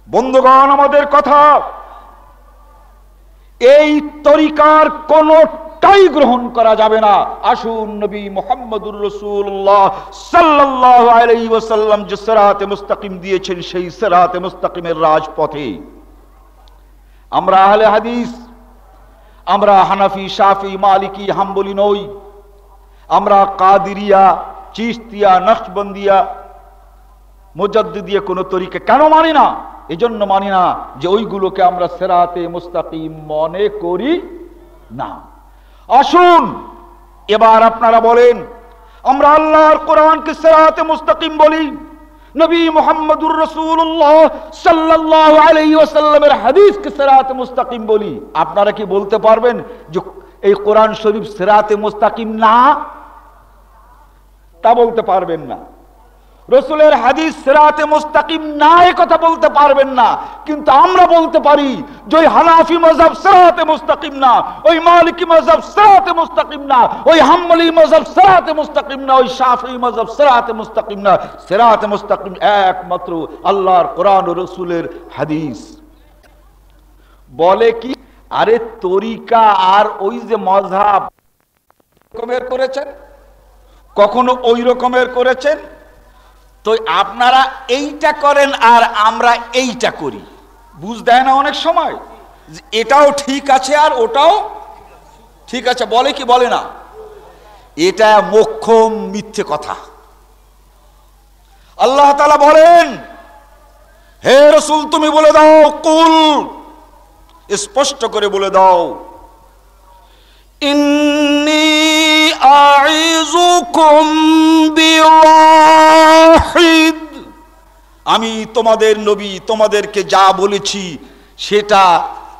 বন্ধুগণ, আমাদের কথা, এই তরিকার কোনটাই গ্রহণ করা যাবে না। আসুন নবী মুহাম্মদুর রাসূলুল্লাহ সাল্লাল্লাহু আলাইহি ওয়াসাল্লাম যে সিরাতে মুস্তাকিম দিয়েছেন, সেই সিরাতে মুস্তাকিমের রাজপথে আমরা আহলে হাদিস, আমরা হানাফি, শাফি, মালিকি, হাম্বলি নই। আমরা কাদিরিয়া, চিশতিয়া, নকশবন্দিয়া, মুজাদ্দিদিয়া কোন তরিকা কেন মানি না? এজন্য মানি না যে ওইগুলোকে আমরা সিরাতে মুস্তাকিম মনে করি না। আসুন এবার আপনারা বলেন, আমরা আল্লাহর কোরআনকে সিরাতে মুস্তাকিম বলি, নবী মুহাম্মদুর রাসূলুল্লাহ সাল্লাল্লাহু আলাইহি ওয়াসাল্লামের হাদিসকে সিরাতে মুস্তাকিম বলি। আপনারা কি বলতে পারবেন যে এই কোরআন শরীফ সিরাতে মুস্তাকিম না? তা বলতে পারবেন না। রাসূলের হাদিস সিরাতে মুস্তাকিম না, এই কথা বলতে পারবেন না। কিন্তু আমরা বলতে পারি যে ওই হানাফি মাযহাব সিরাতে মুস্তাকিম না, ওই মালিকি মাযহাব সিরাতে মুস্তাকিম না, ওই হাম্বলি মাযহাব সিরাতে মুস্তাকিম না, ওই শাফিঈ মাযহাব সিরাতে মুস্তাকিম না। সিরাতে মুস্তাকিম একমাত্র আল্লাহর কোরআন ও রাসূলের হাদিস। বলে কি, আরে তরিকা আর ওই যে মাযহাব রকমের করেছেন, কখনো ওই রকমের করেছেন, তো আপনারা এইটা করেন আর আমরা এইটা করি, বুঝ দেয় না অনেক সময়। এটাও ঠিক আছে আর ওটাও ঠিক আছে, বলে কি বলে না? এটা মোক্ষম মিথ্যে কথা। আল্লাহ তাআলা বলেন, হে রাসূল তুমি বলে দাও, কুল, স্পষ্ট করে বলে দাও, ইন্নী আইযুকুম বিওয়াহিদ, আমি তোমাদের নবী, তোমাদেরকে যা বলেছি সেটা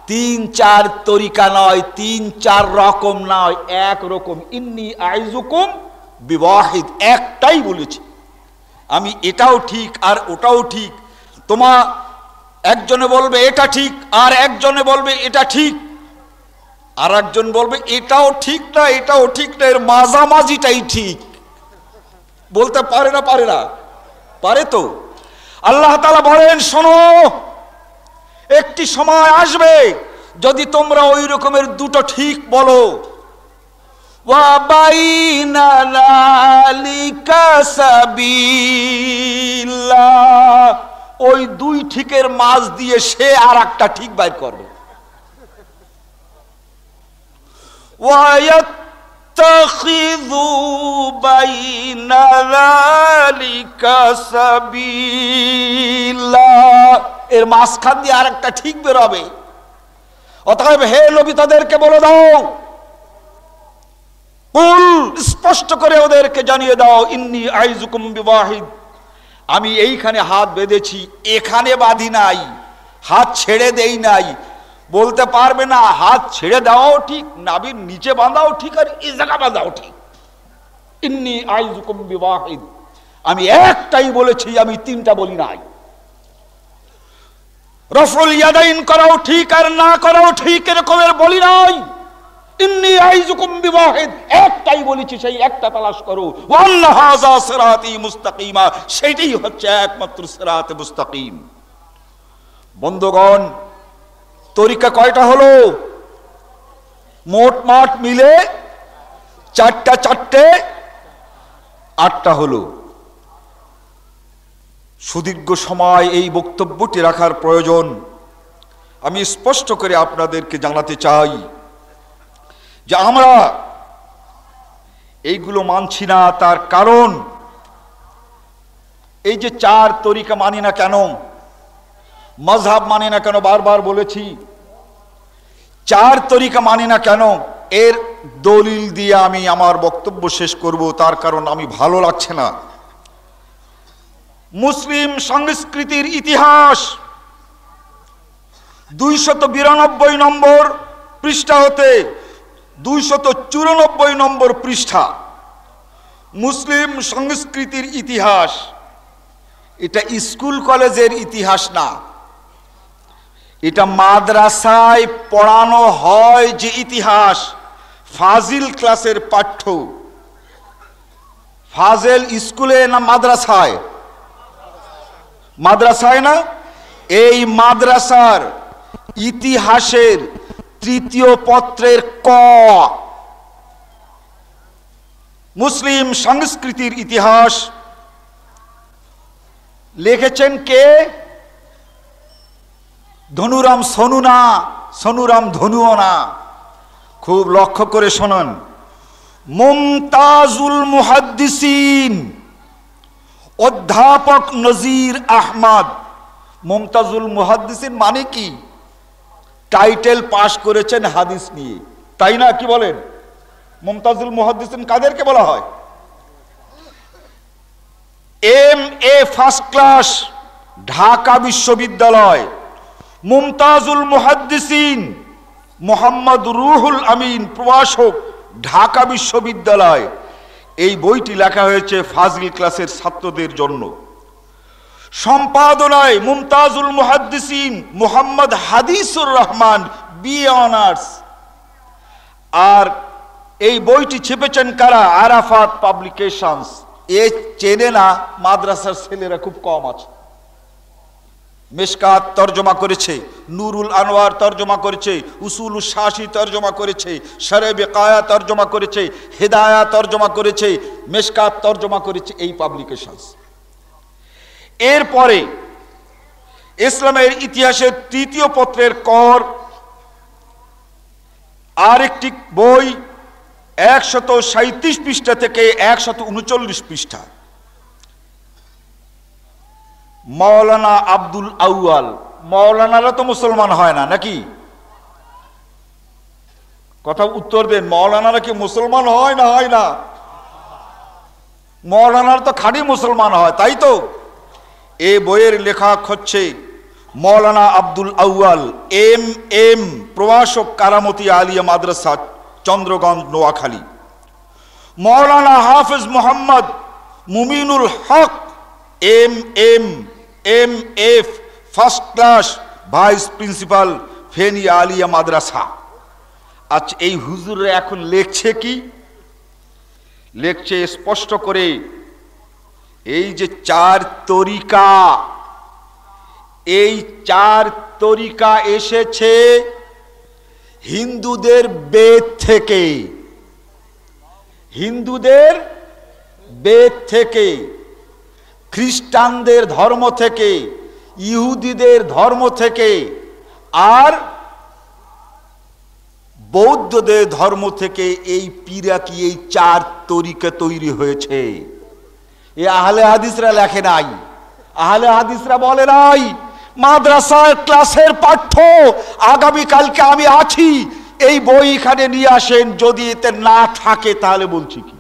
3-4 তরিকা নয়, 3-4 রকম নয়, এক রকম। ইন্নী আইযুকুম বিওয়াহিদ, একটাই বলেছি আমি, এটাও ঠিক আর ওটাও ঠিক। তোমার একজনে বলবে এটা ঠিক, আর একজনে বলবে এটা ঠিক, আর একজন বলবে এটাও ঠিক না এটাও ঠিক না, এর মাঝামাঝিটাই ঠিক। বলতে পারে না? পারে না? পারে তো। আল্লাহ তাআলা বলেন, শোনো, একটি সময় আসবে যদি তোমরা ওই রকমের দুটো ঠিক বলো, ওয়া বাইনা যালিকা সাবিল্লাহ, ওই দুই ঠিকের মাঝ দিয়ে সে আর একটা ঠিক বাইর করবে। ওয়ায়াত্তাখিযু বাইনা যালিকা সাবিলা, এর মাঝখান দিয়ে আর একটা ঠিক বের হবে। অতএব হে নবী তাদেরকে বলে দাও, কুল, স্পষ্ট করে ওদেরকে জানিয়ে দাও, ইন্নী আইজুকুম বিওয়াহিদ, আমি এইখানে হাত বেঁধেছি, এখানে বাঁধি নাই, হাত ছেড়ে দেই নাই। বলতে পারবে না হাত ছেড়ে দেওয়াও ঠিক, নাভির নিচে বাঁধাও ঠিক, আর এই জায়গা বাঁধাও ঠিক। ইন্নী আইজুকুম বিওয়াহিদ, আমি একটাই বলেছি, আমি তিনটা বলি নাই। রফুল ইয়াদাইন করাও ঠিক আর না করাও ঠিক এরকমের বলি নাই। ইন্নী আইজুকুম বিওয়াহিদ, একটাই বলেছি, সেই একটা তালাশ করো। ওয়ান্না হাযা সিরাতি মুস্তাকিমা, সেটাই হচ্ছে একমাত্র সিরাতে মুস্তাকিম। বন্ধুগণ, তরিকা কয়টা হলো? মোট মাঠ মিলে চারটে 8টা হলো। সুদীর্ঘ সময় এই বক্তব্যটি রাখার প্রয়োজন। আমি স্পষ্ট করে আপনাদেরকে জানাতে চাই যে আমরা এইগুলো মানছি না, তার কারণ এই যে 4 তরিকা মানি না কেন, মাযহাব মানি না কেন, বারবার বলেছি 4 তরিকা মানি না কেন, এর দলিল দিয়ে আমি আমার বক্তব্য শেষ করব। তার কারণ আমি ভালো লাগছে না। মুসলিম সংস্কৃতির ইতিহাস 292 নম্বর পৃষ্ঠা হতে 294 নম্বর পৃষ্ঠা। মুসলিম সংস্কৃতির ইতিহাস, এটা স্কুল কলেজের ইতিহাস না, এটা মাদ্রাসায় পড়ানো হয় যে ইতিহাস, ফাজিল ক্লাসের পাঠ্য। ফাজিল স্কুলে না মাদ্রাসায়? মাদ্রাসায় না? এই মাদ্রাসার ইতিহাসের 3য় পত্রের ক, মুসলিম সংস্কৃতির ইতিহাস লিখেছেন কে? ধনুরাম সোনু না, সোনুরাম ধনুও না, খুব লক্ষ্য করে শোনেন। মুমতাজুল মুহাদ্দিসিন, অধ্যাপক নজির আহমদ। মুমতাজুল মুহাদ্দিসিন মানে কি? টাইটেল পাশ করেছেন হাদিস নিয়ে, তাই না? কি বলেন? মুমতাজুল মুহাদ্দিসিন কাদেরকে বলা হয়? MA ফার্স্ট ক্লাস, ঢাকা বিশ্ববিদ্যালয়। মুমতাজুল মুহাদ্দিসিন মোহাম্মদ রুহুল আমিন, প্রভাষক, ঢাকা বিশ্ববিদ্যালয়। এই বইটি লেখা হয়েছে ফাজিল ক্লাসের ছাত্রদের জন্য। সম্পাদনায় মুমতাজুল মুহাদ্দিসিন মোহাম্মদ হাদিসুর রহমান, BA অনার্স। আর এই বইটি ছেপেছেন কারা? আরাফাত পাবলিকেশনস। এ চেনে না মাদ্রাসার ছেলেরা খুব কম আছে। মিশকাত তর্জমা করেছে, নুরুল আনোয়ার তর্জমা করেছে, উসুলুশ শাসি তর্জমা করেছে, শরে বেকায়া তর্জমা করেছে, হেদায়া তর্জমা করেছে, মিশকাত তর্জমা করেছে, এই পাবলিকেশনস। এরপরে ইসলামের ইতিহাসের 3য় পত্রের কর আরেকটি বই 137 পৃষ্ঠা থেকে 139 পৃষ্ঠা। মাওলানা আব্দুল আউয়াল। মাওলানারা তো মুসলমান হয় না নাকি? কথা উত্তর দেন, মাওলানারা কি মুসলমান হয় না? হয় না। মাওলানারা তো খাঁটি মুসলমান হয়, তাই তো? এই বইয়ের লেখক হচ্ছে মাওলানা আব্দুল আউয়াল, MM, প্রভাষক, Karamati Alia Madrasa, Chandraganj, Noakhali. Maulana Hafiz Mohammad Mominul Haque, MM, MF first class, vice principal, Feni Alia Madrasa. আচ্ছা, এই হুজুররা এখন লেখছে কি? লেখছে স্পষ্ট করে এই যে 4 তরিকা, এই 4 তরিকা এসেছে হিন্দুদের বেদ থেকে। হিন্দুদের বেদ থেকে, খ্রিস্টানদের ধর্ম থেকে, ইহুদিদের ধর্ম থেকে, আর বৌদ্ধদের ধর্ম থেকে এই পিরাকি, এই 4 তরিকা তৈরি হয়েছে। এ আহলে হাদিসরা লেখে নাই, আহলে হাদিসরা বলে নাই মাদ্রাসার ক্লাসের পাঠ্য আগামী কালকে আমি আছি, এই বই এখানে নিয়ে আসেন। যদি এতে না থাকে তাহলে বলছি কি?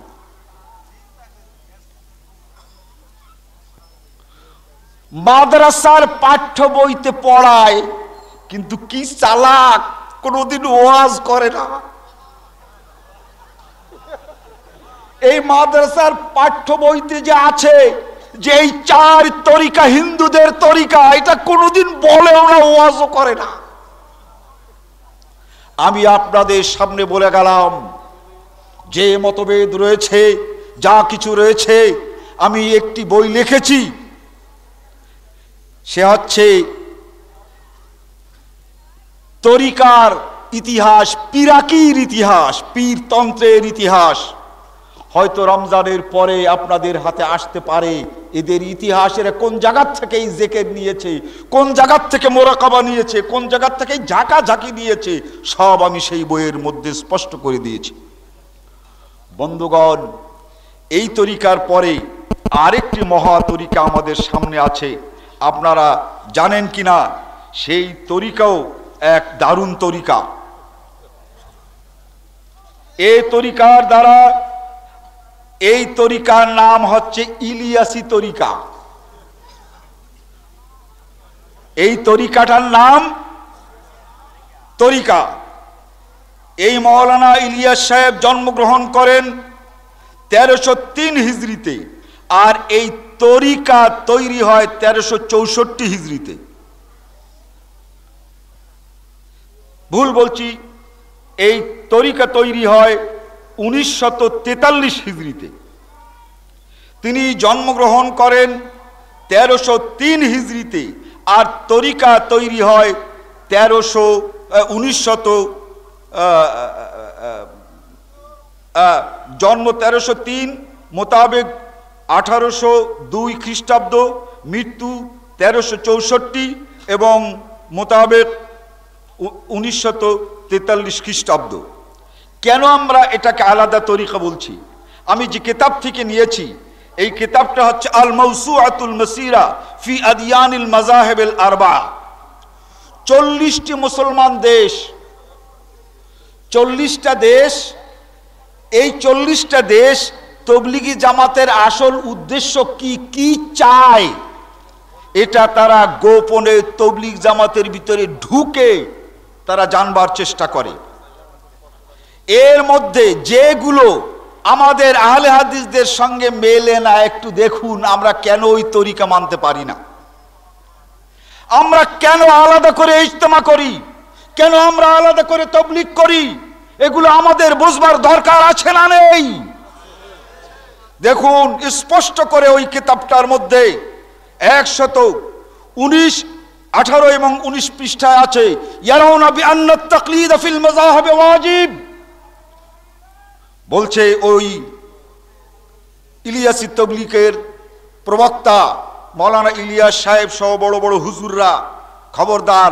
মাদ্রাসার পাঠ্য বইতে পড়ায়, কিন্তু কি চালাক, কোনদিন ওয়াজ করে না। এই মাদ্রাসার পাঠ্য বইতে যে আছে যে এই 4 তরিকা হিন্দুদের তরিকা, এটা কোনদিন বলেও না, ওয়াজও করে না। আমি আপনাদের সামনে বলে গেলাম যে মতভেদ রয়েছে, যা কিছু রয়েছে, আমি একটি বই লিখেছি, সে হচ্ছে তরিকার ইতিহাস, পিরাকির ইতিহাস, পীরতন্ত্রের ইতিহাস। হয়তো রমজানের পরে আপনাদের হাতে আসতে পারে এদের ইতিহাসের কোন জায়গা থেকে এই জিকির নিয়েছে, কোন জায়গা থেকে মোরাকাবা নিয়েছে, কোন জায়গা থেকে ঝাঁকাঝাঁকি নিয়েছে, সব আমি সেই বইয়ের মধ্যে স্পষ্ট করে দিয়েছি। বন্ধুগণ, এই তরিকার পরে আরেকটি মহা তরিকা আমাদের সামনে আছে, আপনারা জানেন কিনা? সেই তরিকাও এক দারুণ তরিকা। এই তরিকার দ্বারা, এই তরিকার নাম হচ্ছে ইলিয়াসি তরিকা। এই তরিকাটার নাম তরিকা। এই মাওলানা ইলিয়াস সাহেব জন্মগ্রহণ করেন 1303 হিজরিতে, আর এই তরিকা তৈরি হয় 1364 হিজরিতে। ভুল বলছি, এই তরিকা তৈরি হয় 1943 হিজরিতে। তিনি জন্মগ্রহণ করেন 1303 হিজরিতে, আর তরিকা তৈরি হয় 1900 জন্ম 1303 মোতাবেক 1802 খ্রিস্টাব্দ, মৃত্যু 1364 এবং মোতাবেক 1943 খ্রিস্টাব্দ। কেন আমরা এটাকে আলাদা তরিকা বলছি? আমি যে কিতাব থেকে নিয়েছি, এই কিতাবটা হচ্ছে আল মাওসুআতুল মাসিরা ফি আদিয়ানিল মাযাহিবিল আরবা। 40টি মুসলমান দেশ, 40টা দেশ, এই 40টা দেশ তবলিগি জামাতের আসল উদ্দেশ্য কি, কি চায়, এটা তারা গোপনে তবলিগ জামাতের ভিতরে ঢুকে তারা জানবার চেষ্টা করে। এর মধ্যে যেগুলো আমাদের আহলে হাদিসদের সঙ্গে মেলে না, একটু দেখুন আমরা কেন ওই তরিকা মানতে পারি না, আমরা কেন আলাদা করে ইজতেমা করি, কেন আমরা আলাদা করে তাবলীগ করি, এগুলো আমাদের বুঝবার দরকার আছে না নেই? দেখুন স্পষ্ট করে ওই কিতাবটার মধ্যে 119, 18 এবং 19 পৃষ্ঠায় আছে, ইয়ারাউনা বিআন্না তাকলিদ ফিল মাযাহিব ওয়াজিব। বলছে ওই ইলিয়াসি তাবলীগের প্রবক্তা মাওলানা ইলিয়াস সাহেব সহ বড় বড় হুজুররা, খবরদার,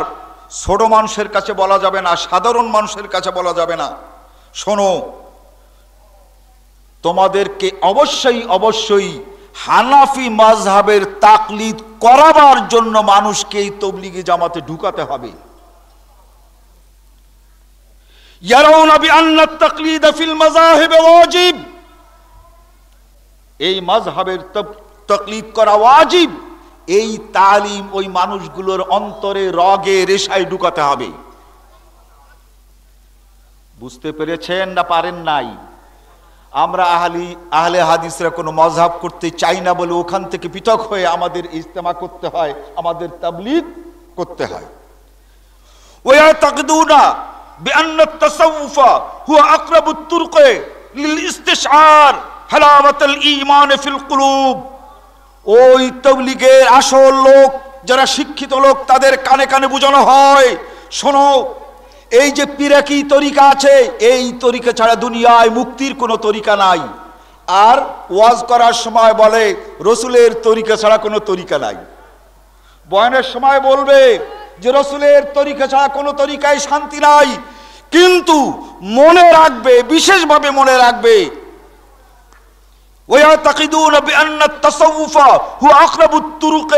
ছোট মানুষের কাছে বলা যাবে না, সাধারণ মানুষের কাছে বলা যাবে না। শোনো, তোমাদেরকে অবশ্যই অবশ্যই হানাফি মাযহাবের তাকলিদ করাবার জন্য মানুষকে এই তাবলীগি জামাতে ঢুকাতে হবে। ইয়ারাউনা বিআন্না তাকলিদ ফিল মাযাহিব ওয়াজিব, এই মাযহাবের তাকলিদ করা ওয়াজিব। এই তালিম ওই মানুষগুলোর অন্তরে রগে রেশায় ঢুকাতে হবে। বুঝতে পেরেছেন না পারেন নাই? আমরা আহলে হাদিসরা কোনো মাযহাব করতে চাই না বলে ওখান থেকে পৃথক হয়ে আমাদের ইজতেমা করতে হয়, আমাদের তাবলীগ করতে হয়। ওয়া তাকদুনা বিআন্না তাসাউফ হুয়া আকরাবুত তুরক লিল ইস্তিশআর হালাওয়াতুল ঈমান ফিল কুলুব। ওই তাবলীগের আসল লোক যারা শিক্ষিত লোক, তাদের কানে কানে বোঝানো হয়, শোনো, এই যে পিরাকি তরিকা আছে, এই তরিকা ছাড়া দুনিয়ায় মুক্তির কোনো তরিকা নাই। আর ওয়াজ করার সময় বলে রসুলের তরিকা ছাড়া কোনো তরিকা নাই। বয়ানের সময় বলবে যে রসুলের তরিকা ছাড়া কোনো তরিকায় শান্তি নাই। কিন্তু মনে রাখবে, বিশেষভাবে মনে রাখবে, ويعتقدون بأن التصوف هو أقرب الطرق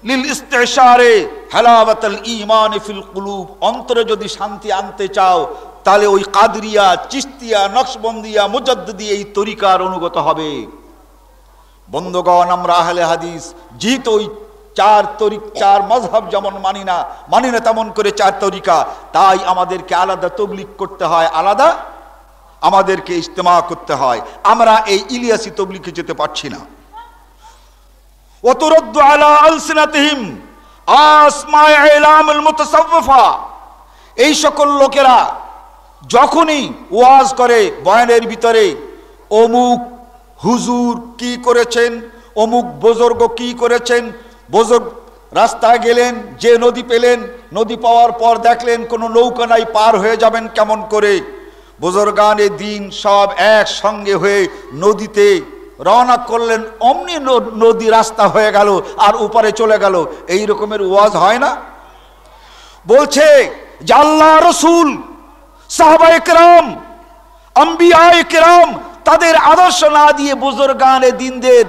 লিল ইস্তিশারে হালাওয়াতুল ঈমান ফিল কুলুব, অন্তরে যদি শান্তি আনতে চাও তাহলে ওই কাদরিয়া, চিশতিয়া, নকশবন্দিয়া, মুজাদ্দিদি এই তরিকার অনুগত হবে। বন্ধুগণ, আমরা আহলে হাদিস যেহেতু ওই চার মাযহাব যেমন মানি না তেমন করে চার তরিকা, তাই আমাদেরকে আলাদা তাবলীগ করতে হয়, আলাদা আমাদেরকে ইজতিমা করতে হয়। আমরা এই ইলিয়াসি তাবলীগে যেতে পারছি না। ওয়াতুরাদ্দু আলা আলসিনাতিহিম আসমায়ে ইলামুল মুতাসাউফা, এই সকল লোকেরা যখনই ওয়াজ করে বয়ানের ভিতরে অমুক হুজুর কি করেছেন, অমুক বুজুর্গ কি করেছেন, বুজুর্গ রাস্তায় গেলেন, যে নদী পেলেন, নদী পাওয়ার পর দেখলেন কোনো নৌকা নাই, পার হয়ে যাবেন কেমন করে, বুজুর্গানে দিন সব একসঙ্গে হয়ে নদীতে রওনা করলেন, অমনি নদী রাস্তা হয়ে গেল আর উপরে চলে গেল। এই রকমের ওয়াজ হয় না? বলছে যে আল্লাহ রসুল, সাহাবায়ে কেরাম, আম্বিয়ায়ে কেরাম তাদের আদর্শ না দিয়ে বুজুর্গানে দিনদের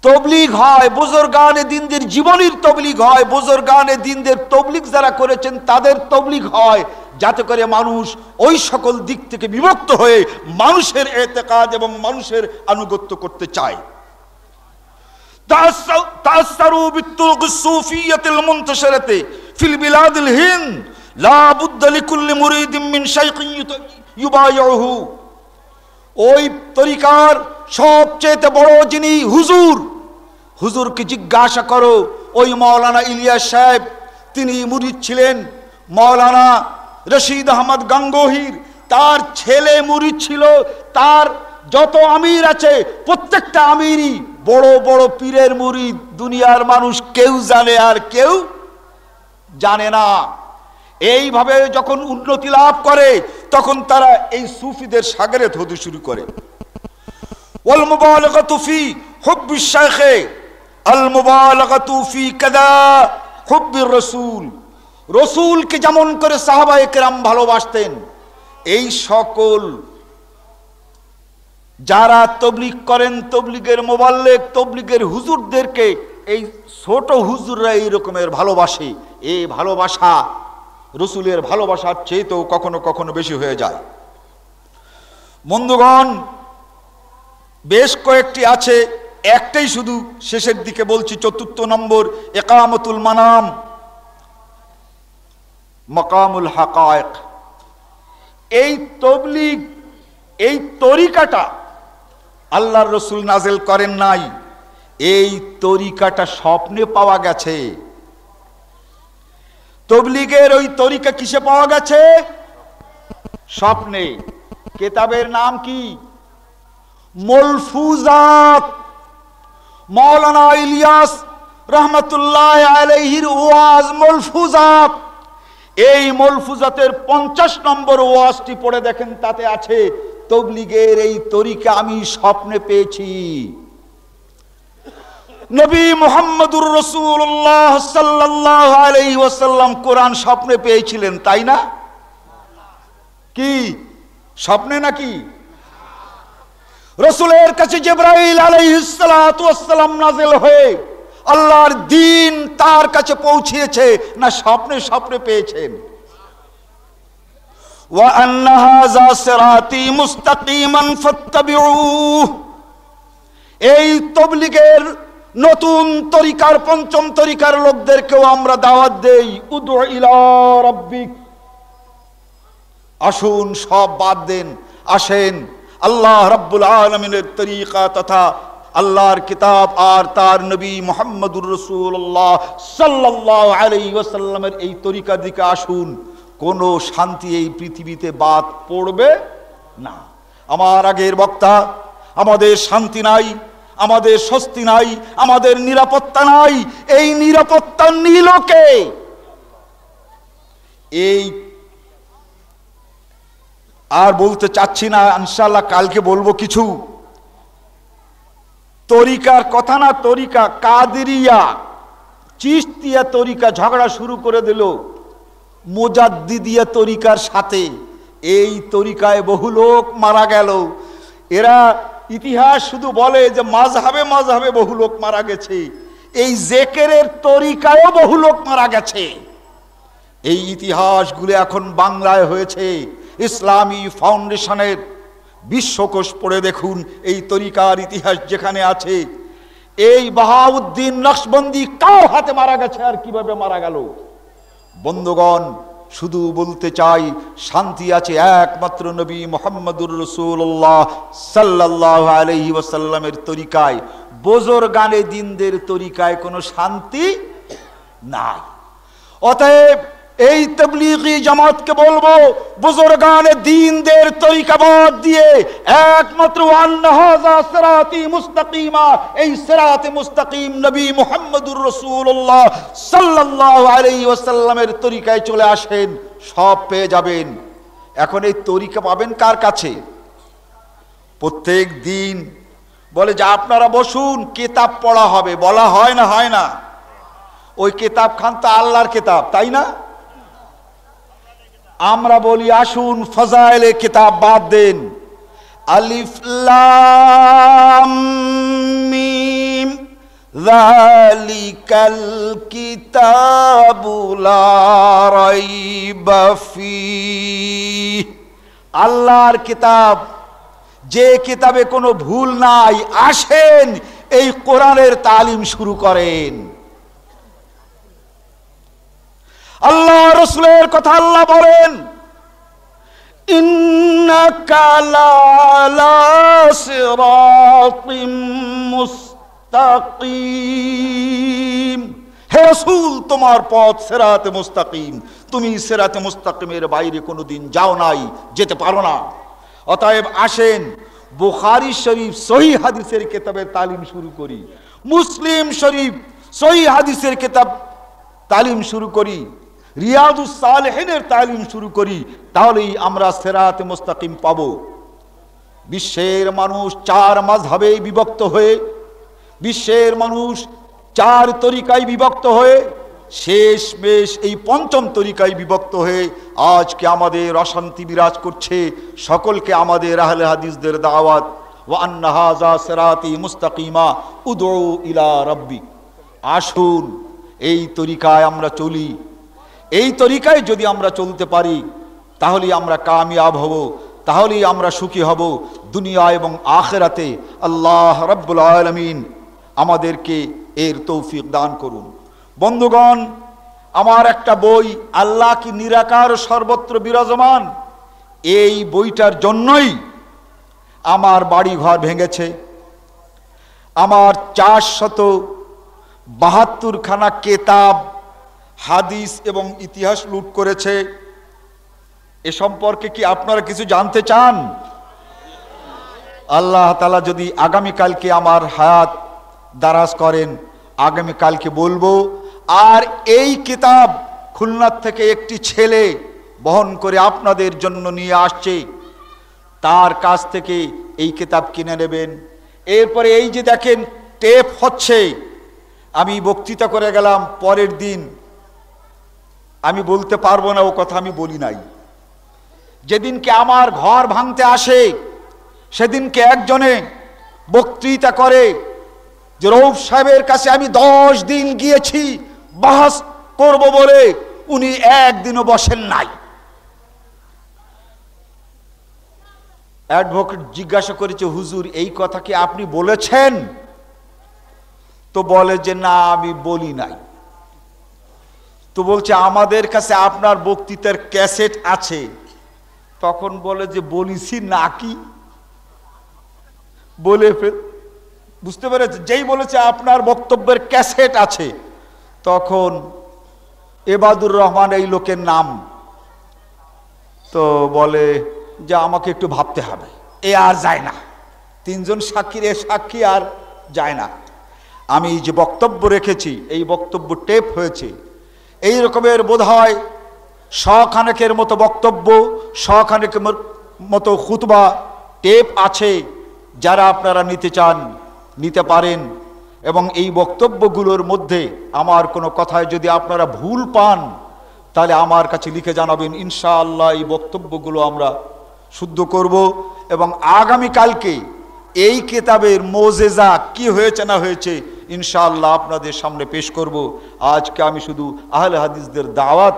তবলিগ হয়, বুজুর্গানে দিনদের জীবনীর তবলিগ হয়, বুজুর্গানে দিনদের তবলিগ যারা করেছেন তাদের তবলিগ হয়, যাতে করে মানুষ ওই সকল দিক থেকে বিভক্ত হয়ে মানুষের এতেকাদ এবং মানুষের আনুগত্য করতে চায়। তাআসসারু বিতুরুকিস সুফিয়্যাতিল মুনতাশিরাতি ফিল বিলাদিল হিন্দ লা বুদ্দা লিকুল্লি মুরিদিন মিন শাইখিন ইউবাইউহু, ওই তরিকার সবচেয়ে বড় যিনি হুজুরকে জিজ্ঞাসা করো, ওই মাওলানা ইলিয়াস সাহেব তিনি মুরিদ ছিলেন, মাওলানা রশিদ আহমদ গাঙ্গোহির তার ছেলে মুরিদ ছিল, তার যত আমির আছে প্রত্যেকটা আমিরই বড় বড় পীরের মুরিদ, দুনিয়ার মানুষ কেউ জানে আর কেউ জানে না। এইভাবে যখন উন্নতি লাভ করে তখন তারা এই সুফিদের শাগরেদ হতে শুরু করে। ওয়াল মুবালাগাতু ফি হুব্বিশ শাইখ আল মুবালাগাতু ফি কাদা হুব্বির রাসূল, রসুলকে যেমন করে সাহাবায়ে কেরাম ভালোবাসতেন, এই সকল যারা তবলিগ করেন, তবলিগের মোবাল্লেগ, তবলিগের হুজুরদেরকে এই ছোট হুজুররা এই রকমের ভালোবাসে। এই ভালোবাসা রসুলের ভালোবাসার চেয়েতেও কখনো কখনো বেশি হয়ে যায়। বন্ধুগণ, বেশ কয়েকটি আছে, একটাই শুধু শেষের দিকে বলছি, ৪র্থ নম্বর ইকামতুল মানাম মাকামুল হাকায়েক। এই তবলিগ, এই তরিকাটা আল্লাহর রসুল নাজেল করেন নাই, এই তরিকাটা স্বপ্নে পাওয়া গেছে। তবলিগের ওই তরিকা কিসে পাওয়া গেছে? স্বপ্নে। কিতাবের নাম কি? মালফুজাত। মাওলানা ইলিয়াস রহমাতুল্লাহ আলাইহির ওয়াজ মালফুজাত। এই মালফুজাতের 50 নম্বর ওয়াজটি পড়ে দেখেন, তাতে আছে তবলিগের এই তরিকা আমি স্বপ্নে পেয়েছি। নবী মুহাম্মদুর রাসূলুল্লাহ সাল্লাল্লাহু আলাইহি ওয়াসাল্লাম কোরআন স্বপ্নে পেয়েছিলেন, তাই না? কি স্বপ্নে নাকি? রাসূলের কাছে জিবরাইল আলাইহিস সালাতু ওয়াসসালাম নাযিল হয়ে আল্লাহর দ্বীন তার কাছে পৌঁছিয়েছে, না স্বপ্নে স্বপ্নে পেয়েছেন? ওয়া আন্না হাযা সিরাতি মুস্তাকিমান ফাত্তাবিউহু, এই তবলিগের নতুন তরিকার, পঞ্চম তরিকার লোকদেরকেও আমরা দাওয়াত দেই, উদউ ইলা রাব্বিক, আসুন সব বাদ দেন, আসেন আল্লাহ রাব্বুল আলামিনের তরিকা তথা আল্লাহর কিতাব আর তার নবী মুহাম্মদুর রাসূলুল্লাহ সাল্লাল্লাহু আলাইহি ওয়াসাল্লামের এই তরিকার দিকে আসুন। কোনো শান্তি এই পৃথিবীতে বাদ পড়বে না। আমার আগের বক্তা, আমাদের শান্তি নাই, আমাদের স্বস্তি নাই, আমাদের নিরাপত্তা নাই, এই নিরাপত্তা নিল কে? এই আর বলতে চাচ্ছি না, ইনশাআল্লাহ কালকে বলবো কিছু তরিকার কথা। না তরিকা কাদেরিয়া, চিশতিয়া তরিকা ঝগড়া শুরু করে দিল মুজাদ্দিদিয়া তরিকার সাথে। এই তরিকায় বহু লোক মারা গেল। এরা ইতিহাস শুধু বলে যে মাযহাবে মাযহাবে বহু লোক মারা গেছে, এই জেকেরের তরিকায়ও বহু লোক মারা গেছে। এই ইতিহাসগুলো এখন বাংলায় হয়েছে। ইসলামী ফাউন্ডেশনের বিশ্বকোষ পড়ে দেখুন, এই তরিকার ইতিহাস যেখানে আছে। এই বাহাউদ্দিন নকশবন্দি কার হাতে মারা গেছে আর কিভাবে মারা গেল? বন্ধুগণ, শুধু বলতে চাই, শান্তি আছে একমাত্র নবী মুহাম্মদুর রাসূলুল্লাহ সাল্লাল্লাহু আলাইহি ওয়াসাল্লামের তরিকায়। বুজুর্গানে দিনদের তরিকায় কোনো শান্তি নাই। অতএব এই তাবলীগী জামাতকে বলবো, বুজুর্গানে দ্বীনদের তরিকা বাদ দিয়ে একমাত্র আন্না হাযা সিরাতি মুস্তাকিমা, এই সিরাতে মুস্তাকিম নবী মুহাম্মদুর রাসূলুল্লাহ সাল্লাল্লাহু আলাইহি ওয়াসাল্লামের তরিকায় চলে আসেন, সব পেয়ে যাবেন। এখন এই তরিকা পাবেন কার কাছে? প্রত্যেক দিন বলে যে আপনারা বসুন, কিতাব পড়া হবে, বলা হয় না? হয় না? ওই কিতাব খান তো আল্লাহর কিতাব, তাই না? আমরা বলি আসুন ফজাইলে কিতাব বাদ দেন। আলিফ লাম মিম যালিকাল কিতাবু লা রাইবা ফীহ, আল্লাহর কিতাব, যে কিতাবে কোনো ভুল নাই। আসেন এই কোরআনের তালিম শুরু করেন। আল্লাহ রাসূলের কথা আল্লাহ বলেন, ইন্নাকা লা'আলা সিরাতিম মুস্তাকিম, হে রাসূল তোমার পথ সিরাতে মুস্তাকিম, তুমি সিরাতে মুস্তাকিমের বাইরে কোনোদিন যাও নাই, যেতে পারো না। অতএব আসেন বুখারী শরীফ সহিহ হাদিসের কিতাবের তালিম শুরু করি, মুসলিম শরীফ সহিহ হাদিসের কিতাব তালিম শুরু করি, রিয়াদুস সালেহিনের তালিম শুরু করি, তাহলেই আমরা সিরাতে মুস্তাকিম পাবো। বিশ্বের মানুষ চার মাযহাবে বিভক্ত হয়ে, বিশ্বের মানুষ চার তরিকায় বিভক্ত হয়ে, শেষমেশ এই পঞ্চম তরিকায় বিভক্ত হয়ে আজকে আমাদের অশান্তি বিরাজ করছে। সকলকে আমাদের আহলে হাদিসদের দাওয়াত, ওয়া আন্না হাযা সিরাতি মুস্তাকিমা উদউ ইলা রাব্বিক, আসুন এই তরিকায় আমরা চলি। এই তরিকায় যদি আমরা চলতে পারি তাহলেই আমরা কামিয়াব হব, তাহলেই আমরা সুখী হব দুনিয়া এবং আখিরাতে। আল্লাহ রাব্বুল আলামিন আমাদেরকে এর তৌফিক দান করুন। বন্ধুগণ, আমার একটা বই, আল্লাহ কি নিরাকার সর্বত্র বিরাজমান, এই বইটার জন্যই আমার বাড়ি ঘর ভেঙেছে, আমার 472 খানা কেতাব, হাদিস এবং ইতিহাস লুট করেছে। এ সম্পর্কে কি আপনারা কিছু জানতে চান? আল্লাহ তাআলা যদি আগামীকালকে আমার হায়াত দারাজ করেন, আগামীকালকে বলবো। আর এই কিতাব খুলনার থেকে একটি ছেলে বহন করে আপনাদের জন্য নিয়ে আসছে, তার কাছ থেকে এই কিতাব কিনে নেবেন। এরপরে এই যে দেখেন টেপ হচ্ছে, আমি বক্তৃতা করে গেলাম, পরের দিন আমি বলতে পারবো না, ও কথা আমি বলি নাই। যেদিনকে আমার ঘর ভাঙতে আসে সেদিনকে একজনে বক্তৃতা করে যে রৌফ সাহেবের কাছে আমি 10 দিন গিয়েছি বাহাস করব বলে, উনি একদিনও বসেন নাই। অ্যাডভোকেট জিজ্ঞাসা করেছে, হুজুর এই কথা কি আপনি বলেছেন? তো বলে যে না, আমি বলি নাই। তো বলছে আমাদের কাছে আপনার বক্তৃতার ক্যাসেট আছে। তখন বলে যে বলিছি নাকি, বলে ফেল, বুঝতে পেরেছে? যেই বলেছে আপনার বক্তব্যের ক্যাসেট আছে, তখন এবাদুর রহমান এই লোকের নাম, তো বলে যে আমাকে একটু ভাবতে হবে, এ আর যায় না, 3 জন সাক্ষীর এ সাক্ষী আর যায় না। আমি যে বক্তব্য রেখেছি এই বক্তব্য টেপ হয়েছে, এই রকমের বোধহয় 100 খানেকের মতো বক্তব্য, 100 খানেকের মতো খুতবা টেপ আছে। যারা আপনারা নিতে চান নিতে পারেন, এবং এই বক্তব্যগুলোর মধ্যে আমার কোনো কথায় যদি আপনারা ভুল পান তাহলে আমার কাছে লিখে জানাবেন, ইনশাআল্লাহ এই বক্তব্যগুলো আমরা শুদ্ধ করব। এবং আগামীকালকে এই কিতাবের মোজেজা কি হয়েছে না হয়েছে ইনশাআল্লাহ আপনাদের সামনে পেশ করব। আজকে আমি শুধু আহলে হাদিসদের দাওয়াত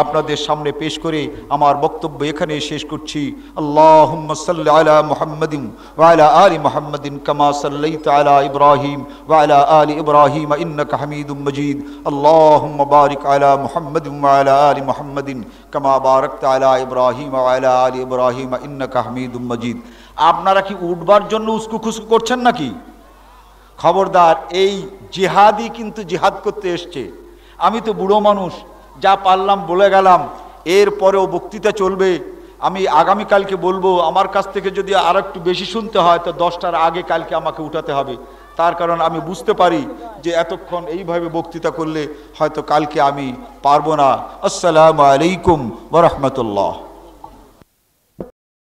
আপনাদের সামনে পেশ করে আমার বক্তব্য এখানে শেষ করছি। আল্লাহুম্মা সাল্লি আলা মুহাম্মাদিন ওয়া আলা আলি মুহাম্মাদিন কামা সাল্লাইতা আলা ইব্রাহিম ওয়া আলা আলি ইব্রাহিম ইন্নাকা হামিদুম মাজিদ। আল্লাহুম্মা বারিক আলা মুহাম্মাদিন ওয়া আলা আলি মুহাম্মাদিন কামা বারাকতা আলা ইব্রাহিম ওয়া আলা আলি ইব্রাহিম ইন্নাকা হামিদুম মাজিদ। আপনারা কি উঠবার জন্য উস্কু খুস্কু করছেন নাকি? খবরদার, এই জিহাদি কিন্তু জিহাদ করতে এসছে। আমি তো বুড়ো মানুষ, যা পারলাম বলে গেলাম, এরপরেও বক্তৃতা চলবে। আমি আগামীকালকে বলবো, আমার কাছ থেকে যদি আর একটু বেশি শুনতে হয় তো 10টার আগে কালকে আমাকে উঠাতে হবে। তার কারণ আমি বুঝতে পারি যে এতক্ষণ এইভাবে বক্তৃতা করলে হয়তো কালকে আমি পারবো না। আসসালামু আলাইকুম ওয়া রাহমাতুল্লাহ।